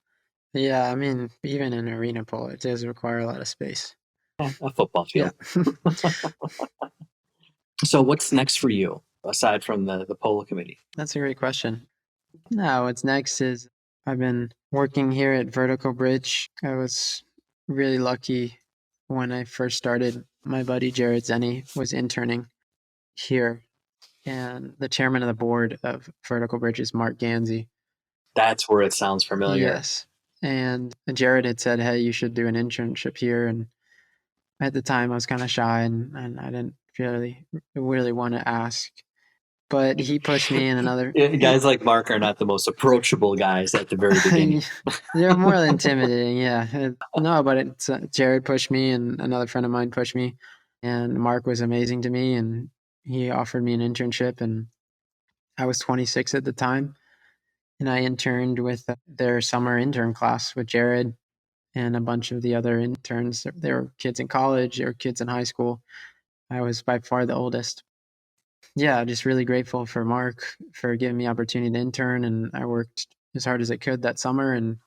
Yeah, I mean, even in arena polo, it does require a lot of space. A football field. Yeah. So what's next for you, aside from the polo committee? That's a great question. Now, what's next is I've been working here at Vertical Bridge. I was really lucky when I first started. My buddy Jared Zenny was interning here, and the chairman of the board of Vertical Bridge is Mark Ganzi. That's where it sounds familiar. Yes. And Jared had said, hey, you should do an internship here. And at the time I was kind of shy and I didn't really want to ask. But he pushed me in another... Guys like Mark are not the most approachable guys at the very beginning. They're more intimidating, yeah. No, but Jared pushed me and another friend of mine pushed me. And Mark was amazing to me and he offered me an internship. And I was 26 at the time. And I interned with their summer intern class with Jared and a bunch of the other interns. They were kids in college or kids in high school. I was by far the oldest. Yeah, just really grateful for Mark for giving me the opportunity to intern. And I worked as hard as I could that summer and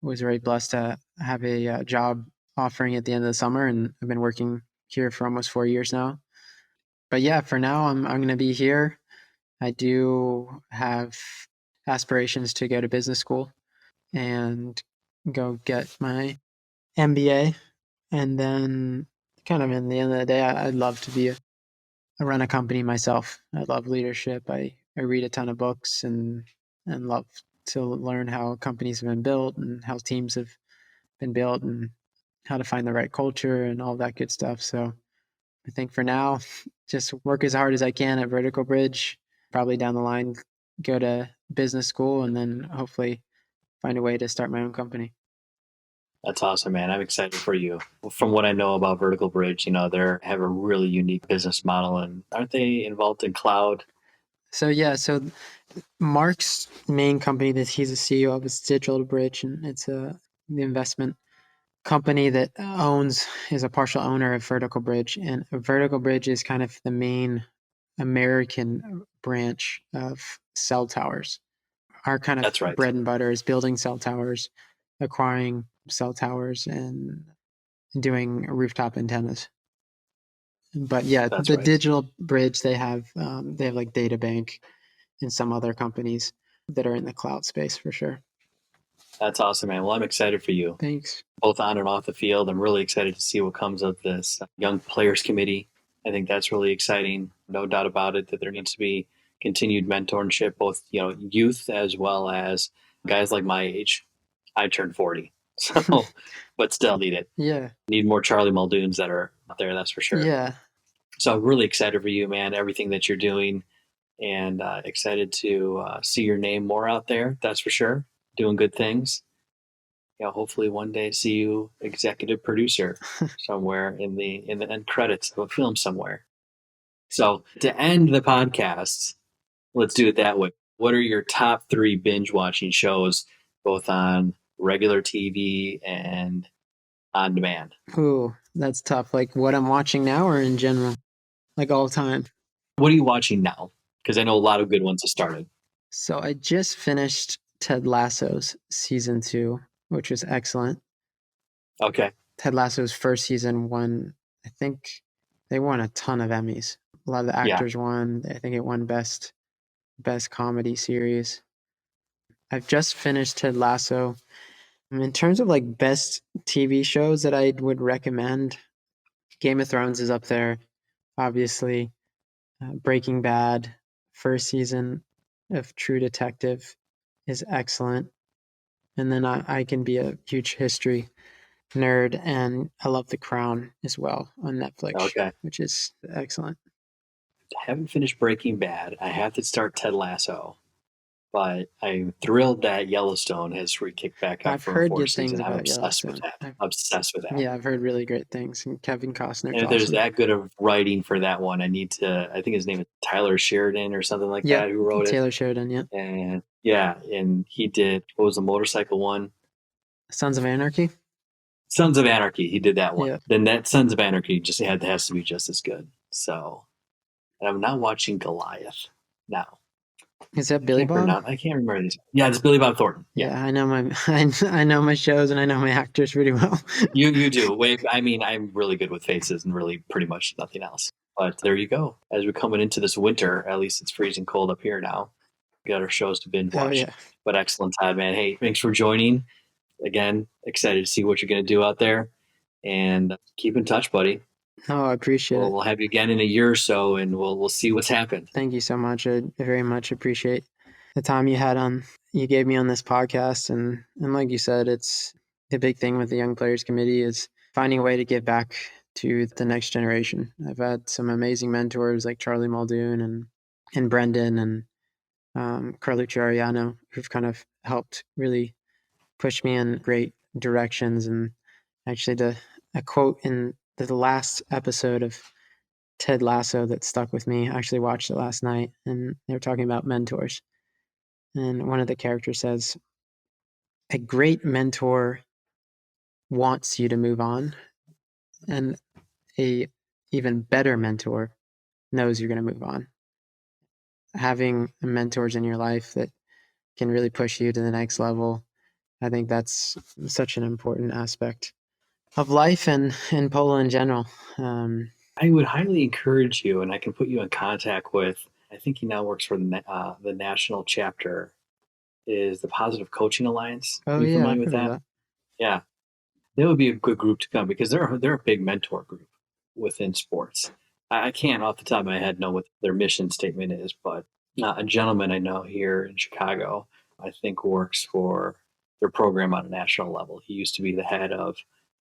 was very blessed to have a job offering at the end of the summer. And I've been working here for almost 4 years now. But yeah, for now, I'm going to be here. I do have aspirations to go to business school and go get my MBA. And then kind of in the end of the day, I'd love to run a company myself. I love leadership. I read a ton of books and love to learn how companies have been built and how teams have been built and how to find the right culture and all that good stuff. So I think for now, just work as hard as I can at Vertical Bridge, probably down the line, go to business school, and then hopefully find a way to start my own company. That's awesome, man. I'm excited for you. From what I know about Vertical Bridge, they have a really unique business model. And aren't they involved in cloud So Mark's main company that he's a CEO of is Digital Bridge, and it's the investment company that is a partial owner of Vertical Bridge, and Vertical Bridge is kind of the main American branch of cell towers. Our kind of That's right. bread and butter is building cell towers, acquiring cell towers, and doing rooftop antennas. But yeah, That's the right. Digital Bridge, they have like DataBank and some other companies that are in the cloud space for sure. That's awesome, man. Well, I'm excited for you, Thanks. both on and off the field. I'm really excited to see what comes of this Young Players Committee. I think that's really exciting. No doubt about it that there needs to be continued mentorship, both youth as well as guys like my age. I turned 40, so but still need it. Yeah. Need more Charlie Muldoons that are out there. That's for sure. Yeah. So I'm really excited for you, man. Everything that you're doing, and excited to see your name more out there. That's for sure. Doing good things. Hopefully one day see you executive producer somewhere in the end credits of a film somewhere. So to end the podcast, let's do it that way. What are your top 3 binge watching shows, both on regular TV and on demand? Ooh, that's tough. Like what I'm watching now or in general? Like all time? What are you watching now? Because I know a lot of good ones have started. So I just finished Ted Lasso's season 2, which was excellent. Okay. Ted Lasso's first season won, I think they won a ton of Emmys. A lot of the actors won. I think it won best comedy series. I've just finished Ted Lasso. In terms of like best TV shows that I would recommend, Game of Thrones is up there, obviously. Breaking Bad, first season of True Detective is excellent. And then I can be a huge history nerd, and I love The Crown as well on Netflix, Okay. which is excellent. I haven't finished Breaking Bad. I have to start Ted Lasso, but I'm thrilled that Yellowstone has kicked back up I've for heard a 4th good things season. I'm about obsessed with Yellowstone. that. Obsessed with that. Yeah, I've heard really great things, and Kevin Costner's And if there's awesome. that good of writing for that one, I think his name is Tyler Sheridan or something like that, who wrote Taylor Sheridan, yeah. it. And he did, what was the motorcycle one? Sons of Anarchy? Sons of Anarchy. He did that one. Yeah. Then that Sons of Anarchy has to be just as good. So, and I'm not watching Goliath now. Is that Billy Bob? I can't remember these. Yeah, it's Billy Bob Thornton. Yeah, I know my shows and I know my actors pretty well. You do. Wait, I mean, I'm really good with faces and really pretty much nothing else. But there you go. As we're coming into this winter, at least it's freezing cold up here now. We got our shows to binge watch. Oh, yeah. But excellent, Todd, man. Hey, thanks for joining. Again, excited to see what you're going to do out there. And keep in touch, buddy. Oh, I appreciate it. We'll have you again in a year or so, and we'll see what's happened. Thank you so much. I very much appreciate the time you gave me on this podcast. And like you said, it's the big thing with the Young Players Committee is finding a way to give back to the next generation. I've had some amazing mentors like Charlie Muldoon and Brendan and Carlucci Ariano, who've kind of helped really push me in great directions. And actually a quote in the last episode of Ted Lasso that stuck with me. I actually watched it last night, and they were talking about mentors. And one of the characters says, a great mentor wants you to move on, and a even better mentor knows you're going to move on. Having mentors in your life that can really push you to the next level, I think that's such an important aspect of life and in polo in general. I would highly encourage you, and I can put you in contact with, I think he now works for the national chapter, is the Positive Coaching Alliance. Oh, Are you yeah, familiar I've with heard of that? Yeah. That would be a good group to come because they're a big mentor group within sports. I can't off the top of my head know what their mission statement is, but a gentleman I know here in Chicago, I think works for their program on a national level. He used to be the head of,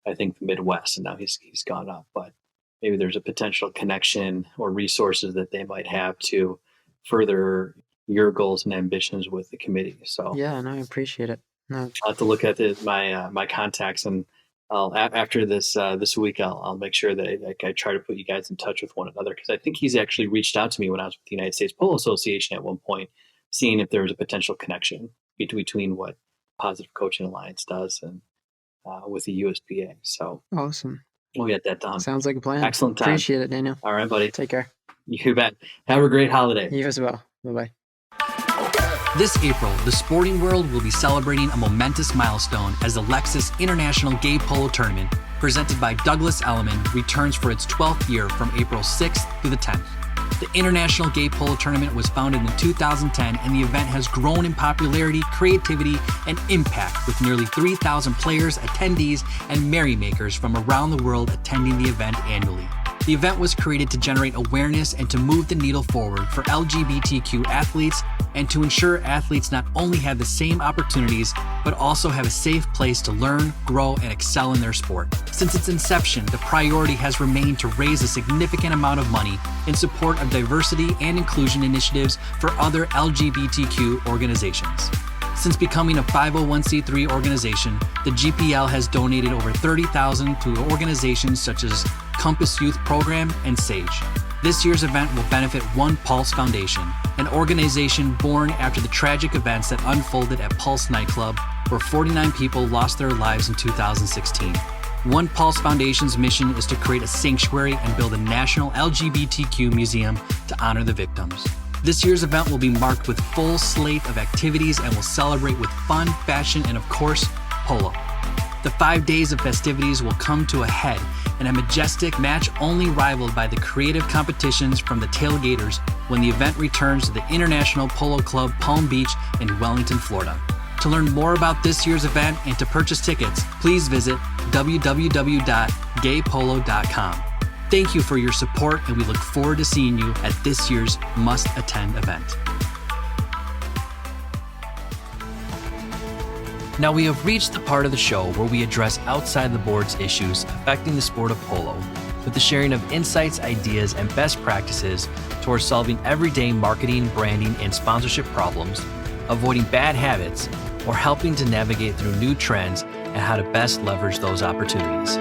I think, the Midwest, and now he's gone up. But maybe there's a potential connection or resources that they might have to further your goals and ambitions with the committee. So Yeah, no, I appreciate it. No. I'll have to look at my contacts and after this week, I'll make sure that I try to put you guys in touch with one another, because I think he's actually reached out to me when I was with the United States Polo Association at one point, seeing if there was a potential connection between what Positive Coaching Alliance does and with the USPA. So Awesome. we'll get that done. Sounds like a plan. Excellent time. Appreciate it, Daniel. All right, buddy. Take care. You bet. Have a great holiday. You as well. Bye-bye. This April, the sporting world will be celebrating a momentous milestone as the Lexus International Gay Polo Tournament, presented by Douglas Elliman, returns for its 12th year from April 6th through the 10th. The International Gay Polo Tournament was founded in 2010, and the event has grown in popularity, creativity, and impact, with nearly 3,000 players, attendees, and merrymakers from around the world attending the event annually. The event was created to generate awareness and to move the needle forward for LGBTQ athletes, and to ensure athletes not only have the same opportunities, but also have a safe place to learn, grow, and excel in their sport. Since its inception, the priority has remained to raise a significant amount of money in support of diversity and inclusion initiatives for other LGBTQ organizations. Since becoming a 501c3 organization, the GPL has donated over $30,000 to organizations such as Compass Youth Program and SAGE. This year's event will benefit One Pulse Foundation, an organization born after the tragic events that unfolded at Pulse nightclub, where 49 people lost their lives in 2016. One Pulse Foundation's mission is to create a sanctuary and build a national LGBTQ museum to honor the victims. This year's event will be marked with full slate of activities and will celebrate with fun, fashion, and of course, polo. The 5 days of festivities will come to a head in a majestic match only rivaled by the creative competitions from the Tailgaters when the event returns to the International Polo Club Palm Beach in Wellington, Florida. To learn more about this year's event and to purchase tickets, please visit www.gaypolo.com. Thank you for your support, and we look forward to seeing you at this year's must-attend event. Now we have reached the part of the show where we address outside the board's issues affecting the sport of polo, with the sharing of insights, ideas, and best practices towards solving everyday marketing, branding, and sponsorship problems, avoiding bad habits, or helping to navigate through new trends and how to best leverage those opportunities.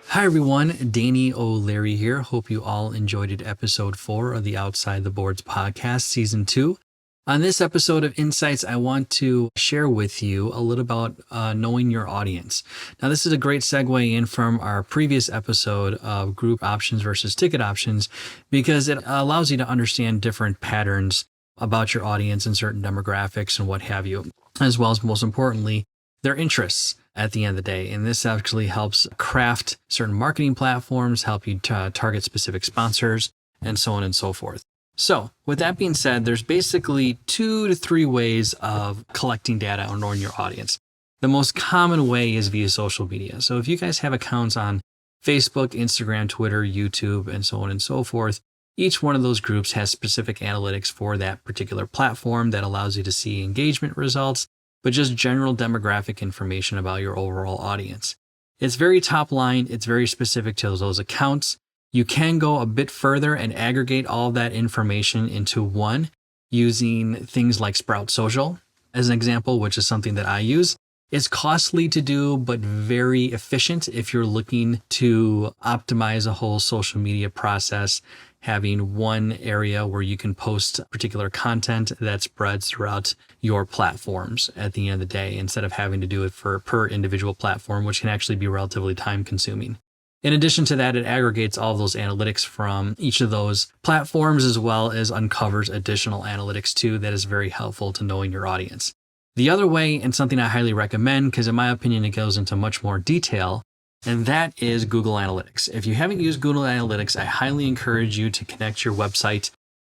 Hi everyone, Danny O'Leary here. Hope you all enjoyed episode 4 of the Outside the Boards podcast, season 2. On this episode of Insights, I want to share with you a little about knowing your audience. Now, this is a great segue in from our previous episode of group options versus ticket options, because it allows you to understand different patterns about your audience and certain demographics and what have you, as well as, most importantly, their interests at the end of the day. And this actually helps craft certain marketing platforms, help you target specific sponsors, and so on and so forth. So with that being said, there's basically 2 to 3 ways of collecting data on knowing your audience. The most common way is via social media. So if you guys have accounts on Facebook, Instagram, Twitter, YouTube, and so on and so forth, each one of those groups has specific analytics for that particular platform that allows you to see engagement results, but just general demographic information about your overall audience. It's very top line. It's very specific to those accounts. You can go a bit further and aggregate all of that information into one using things like Sprout Social as an example, which is something that I use. It's costly to do, but very efficient if you're looking to optimize a whole social media process, having one area where you can post particular content that spreads throughout your platforms at the end of the day, instead of having to do it per individual platform, which can actually be relatively time consuming. In addition to that, it aggregates all of those analytics from each of those platforms, as well as uncovers additional analytics too that is very helpful to knowing your audience. The other way, and something I highly recommend, because in my opinion, it goes into much more detail, and that is Google Analytics. If you haven't used Google Analytics, I highly encourage you to connect your website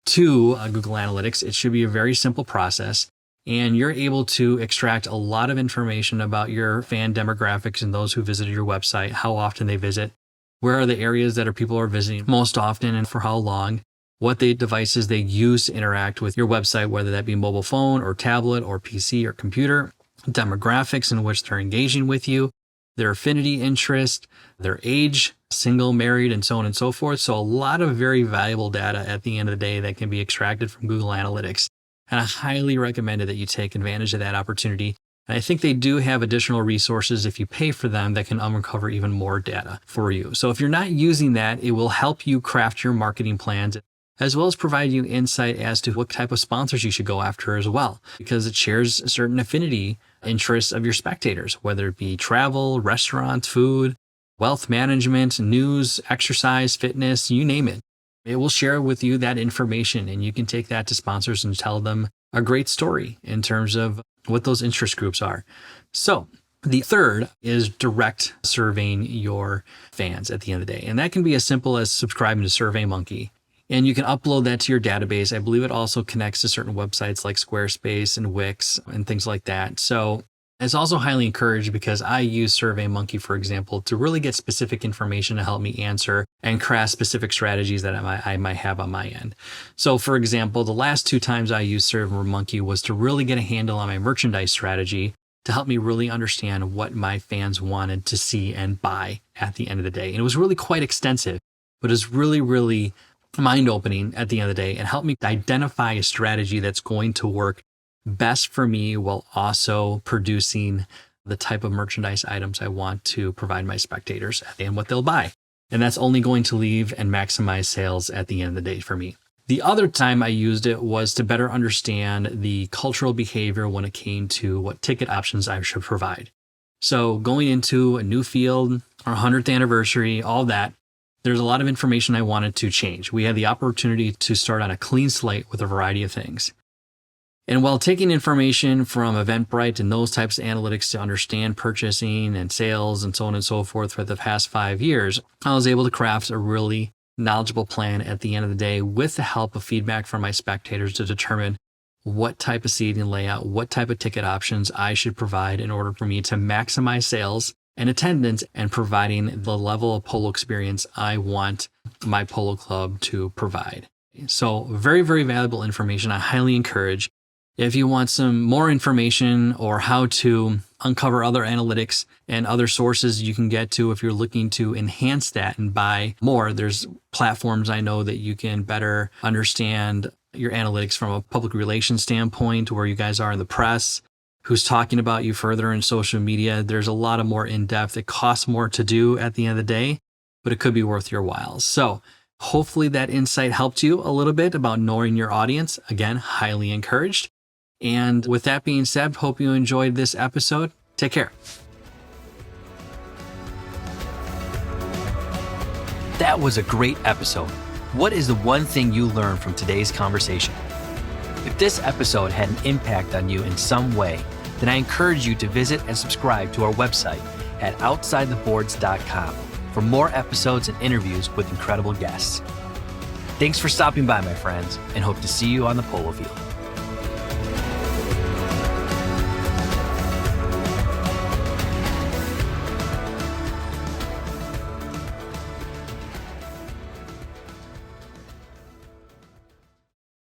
to Google Analytics. It should be a very simple process, and you're able to extract a lot of information about your fan demographics and those who visited your website, how often they visit, where are the areas that people are visiting most often and for how long, what devices they use to interact with your website, whether that be mobile phone or tablet or PC or computer, demographics in which they're engaging with you, their affinity interest, their age, single, married, and so on and so forth. So a lot of very valuable data at the end of the day that can be extracted from Google Analytics. And I highly recommend that you take advantage of that opportunity. And I think they do have additional resources if you pay for them that can uncover even more data for you. So if you're not using that, it will help you craft your marketing plans, as well as provide you insight as to what type of sponsors you should go after as well, because it shares certain affinity interests of your spectators, whether it be travel, restaurants, food, wealth management, news, exercise, fitness, you name it. It will share with you that information, and you can take that to sponsors and tell them a great story in terms of what those interest groups are. So the third is direct surveying your fans at the end of the day. And that can be as simple as subscribing to SurveyMonkey. And you can upload that to your database. I believe it also connects to certain websites like Squarespace and Wix and things like that. So it's also highly encouraged because I use SurveyMonkey, for example, to really get specific information to help me answer and craft specific strategies that I might have on my end. So for example, the last 2 times I used SurveyMonkey was to really get a handle on my merchandise strategy to help me really understand what my fans wanted to see and buy at the end of the day. And it was really quite extensive, but it's really, really mind-opening at the end of the day and helped me identify a strategy that's going to work best for me while also producing the type of merchandise items I want to provide my spectators and what they'll buy. And that's only going to leave and maximize sales at the end of the day for me. The other time I used it was to better understand the cultural behavior when it came to what ticket options I should provide. So going into a new field, our 100th anniversary, all that, there's a lot of information I wanted to change. We had the opportunity to start on a clean slate with a variety of things. And while taking information from Eventbrite and those types of analytics to understand purchasing and sales and so on and so forth for the past 5 years, I was able to craft a really knowledgeable plan at the end of the day with the help of feedback from my spectators to determine what type of seating layout, what type of ticket options I should provide in order for me to maximize sales and attendance and providing the level of polo experience I want my polo club to provide. So very, very valuable information. I highly encourage. If you want some more information or how to uncover other analytics and other sources you can get to if you're looking to enhance that and buy more, there's platforms I know that you can better understand your analytics from a public relations standpoint, where you guys are in the press, who's talking about you further in social media. There's a lot of more in-depth. It costs more to do at the end of the day, but it could be worth your while. So hopefully that insight helped you a little bit about knowing your audience. Again, highly encouraged. And with that being said, hope you enjoyed this episode. Take care. That was a great episode. What is the one thing you learned from today's conversation? If this episode had an impact on you in some way, then I encourage you to visit and subscribe to our website at OutsideTheBoards.com for more episodes and interviews with incredible guests. Thanks for stopping by, my friends, and hope to see you on the polo field.